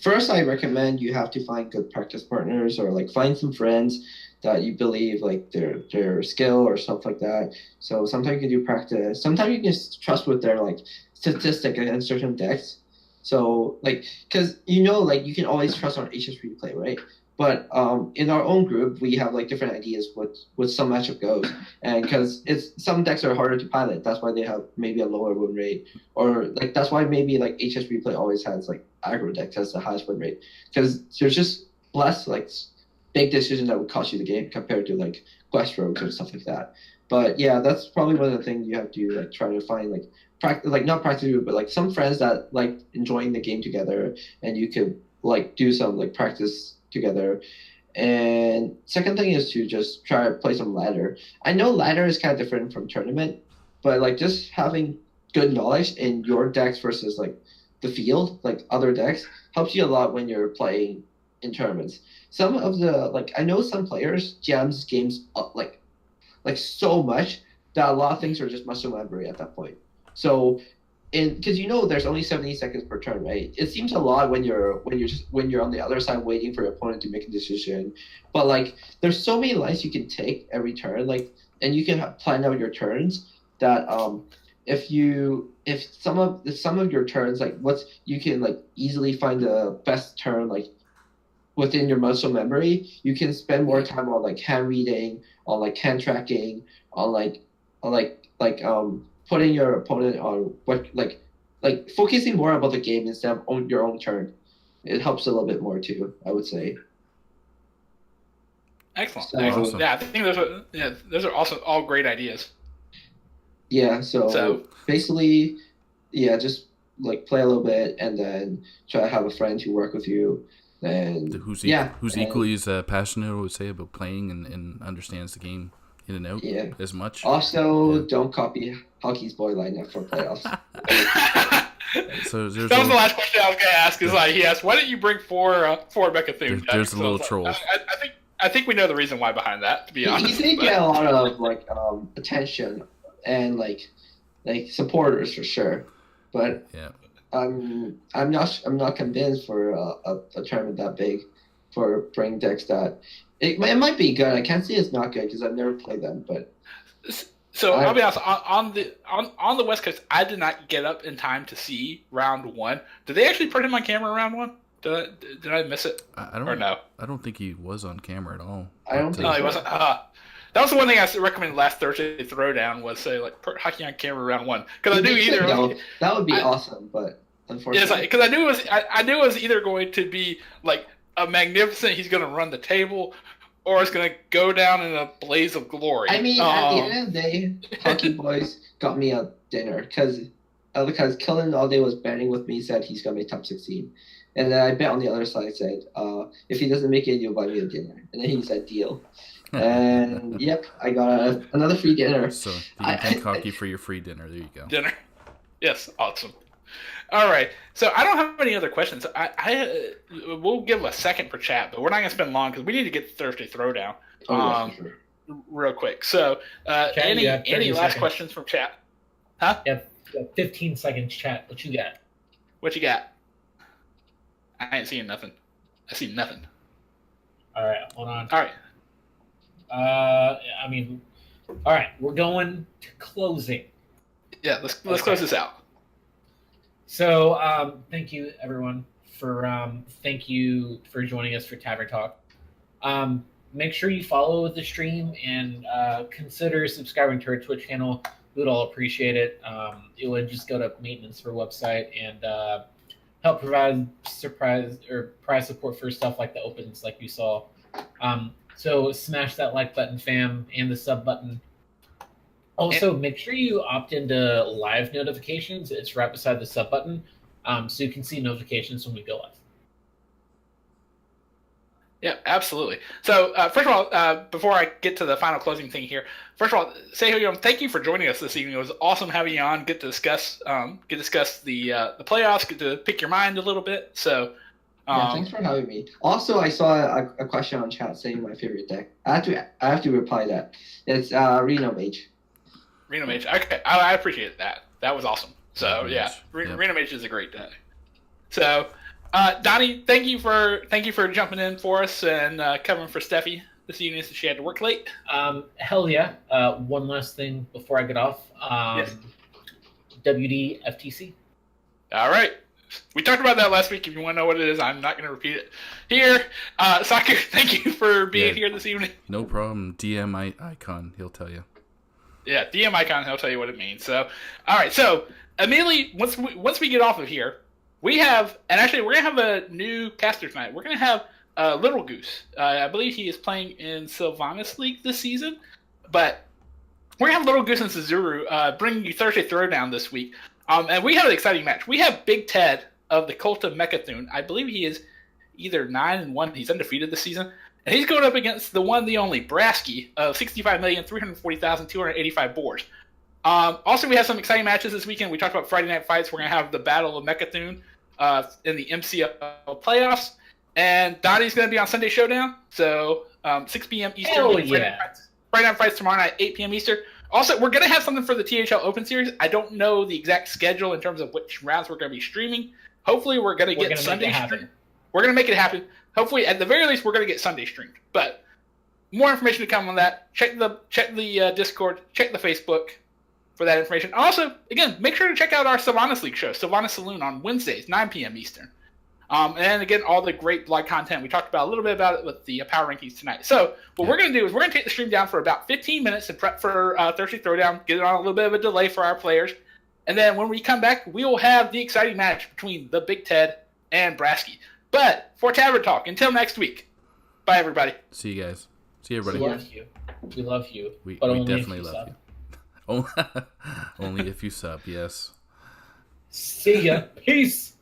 first, I recommend you have to find good practice partners, or like find some friends that you believe like their skill or stuff like that. So sometimes you can do practice. Sometimes you can just trust with their like statistic against certain decks. So like, because like you can always trust on HS replay, right? But in our own group, we have like different ideas what some matchup goes, and because some decks are harder to pilot, that's why they have maybe a lower win rate, or like that's why maybe like HS replay always has like aggro decks has the highest win rate, because there's just less like big decisions that would cost you the game compared to like quest rogues or stuff like that. But yeah, that's probably one of the things you have to like try to find like not practice, but like some friends that like enjoying the game together, and you could like do some like practice together. And second thing is to just try to play some ladder. I know ladder is kind of different from tournament, but like just having good knowledge in your decks versus like the field, like other decks, helps you a lot when you're playing in tournaments. Some of the like I know some players jams games up like so much that a lot of things are just muscle memory at that point. So because there's only 70 seconds per turn, right? It seems a lot when you're on the other side waiting for your opponent to make a decision, but like there's so many lines you can take every turn, like, and you can plan out your turns that if some of your turns like you can like easily find the best turn like within your muscle memory, you can spend more time on like hand reading, on like hand tracking, on putting your opponent on what like focusing more about the game instead of on your own turn. It helps a little bit more too, I would say. Excellent. So, Excellent. Yeah, I think those are also all great ideas. Yeah, so basically, yeah, just like play a little bit and then try to have a friend to work with you. And who's equally as passionate, I would say, about playing and understands the game in and out as much. Also, don't copy Hockey's boy lineup for playoffs. So there's That was the last question I was going to ask. Is like he asked, "Why didn't you bring four Mechathune?" There's a little troll. I think we know the reason why behind that. To be honest, He did get a lot of attention and like supporters for sure, but Yeah. I'm not convinced for a tournament that big for bring decks that it might be good. I can't say it's not good because I've never played them, but. So I'll be honest. On the West Coast, I did not get up in time to see round one. Did they actually put him on camera round one? Did I miss it? I don't. Or no? I don't think he was on camera at all. I don't think No, he wasn't. That was the one thing I recommended last Thursday Throwdown was say like put hockey on camera round one because I knew either that would be awesome, but unfortunately, because I knew it was either going to be like a magnificent. He's going to run the table. Or it's going to go down in a blaze of glory. I mean, at the end of the day, Hockey Boys got me a dinner because Killen all day was betting with me, said he's going to make top 16. And then I bet on the other side, said, if he doesn't make it, you'll buy me a dinner. And then he said, deal. And, yep, I got another free dinner. So you can thank Hockey for your free dinner. There you go. Dinner. Yes, awesome. All right, so I don't have any other questions. We'll give a second per chat, but we're not going to spend long because we need to get Thursday Throwdown Sure. real quick. So, any last questions from chat? Huh? Yeah, 15 seconds chat. What you got? What you got? I ain't seeing nothing. I see nothing. All right, hold on. All right. All right, we're going to closing. Yeah, let's close this out. So, thank you everyone thank you for joining us for Tavern Talk. Make sure you follow the stream and consider subscribing to our Twitch channel. We would all appreciate it. It would just go to maintenance for website and help provide prize support for stuff like the opens, like you saw. So smash that like button, fam, and the sub button. Also, make sure you opt into live notifications. It's right beside the sub button, so you can see notifications when we go live. Yeah, absolutely. So, first of all, before I get to the final closing thing here, first of all, Seohyun, thank you for joining us this evening. It was awesome having you on. Get to discuss the playoffs. Get to pick your mind a little bit. So, thanks for having me. Also, I saw a question on chat saying my favorite deck. I have to reply that. It's Reno Mage. Reno Mage. Okay, I appreciate that. That was awesome. So yeah, Yep. Reno Mage is a great deck. So, Donnie, thank you for jumping in for us and covering for Steffi this evening since she had to work late. Hell yeah. One last thing before I get off. Yes. WD FTC. All right. We talked about that last week. If you want to know what it is, I'm not going to repeat it here. Soccer, thank you for being here this evening. No problem. DM icon, he'll tell you. Yeah, DM icon, he'll tell you what it means. So, all right. So, immediately, once we get off of here, we have, and actually, we're going to have a new caster tonight. We're going to have Little Goose. I believe he is playing in Sylvanas League this season. But we're going to have Little Goose and Suzuru bringing you Thursday Throwdown this week. And we have an exciting match. We have Big Ted of the Cult of Mechathune. I believe he is either 9-1. He's undefeated this season. And he's going up against the one, the only, Brasky of 65,340,285 boards. Also, we have some exciting matches this weekend. We talked about Friday Night Fights. We're going to have the Battle of Mechathune in the MCL playoffs. And Donnie's going to be on Sunday Showdown. So 6 p.m. Eastern. Hell yeah. Friday Night Fights tomorrow night, 8 p.m. Eastern. Also, we're going to have something for the THL Open Series. I don't know the exact schedule in terms of which rounds we're going to be streaming. Hopefully, we're going to get Sunday streamed. We're going to make it happen. Hopefully, at the very least, we're going to get Sunday streamed. But more information to come on that. Check the Discord. Check the Facebook for that information. Also, again, make sure to check out our Sylvanas League show, Sylvanas Saloon, on Wednesdays, 9 p.m. Eastern. And again, all the great blog content. We talked about a little bit about it with the power rankings tonight. So what we're going to do is we're going to take the stream down for about 15 minutes to prep for Thursday Throwdown, get it on a little bit of a delay for our players. And then when we come back, we will have the exciting match between the Big Ted and Brasky. But for Tavern Talk, until next week, bye, everybody. See you guys. See everybody. We love you. We love you. We but only definitely if you love sub. you. Only if you sub, yes. See ya. Peace.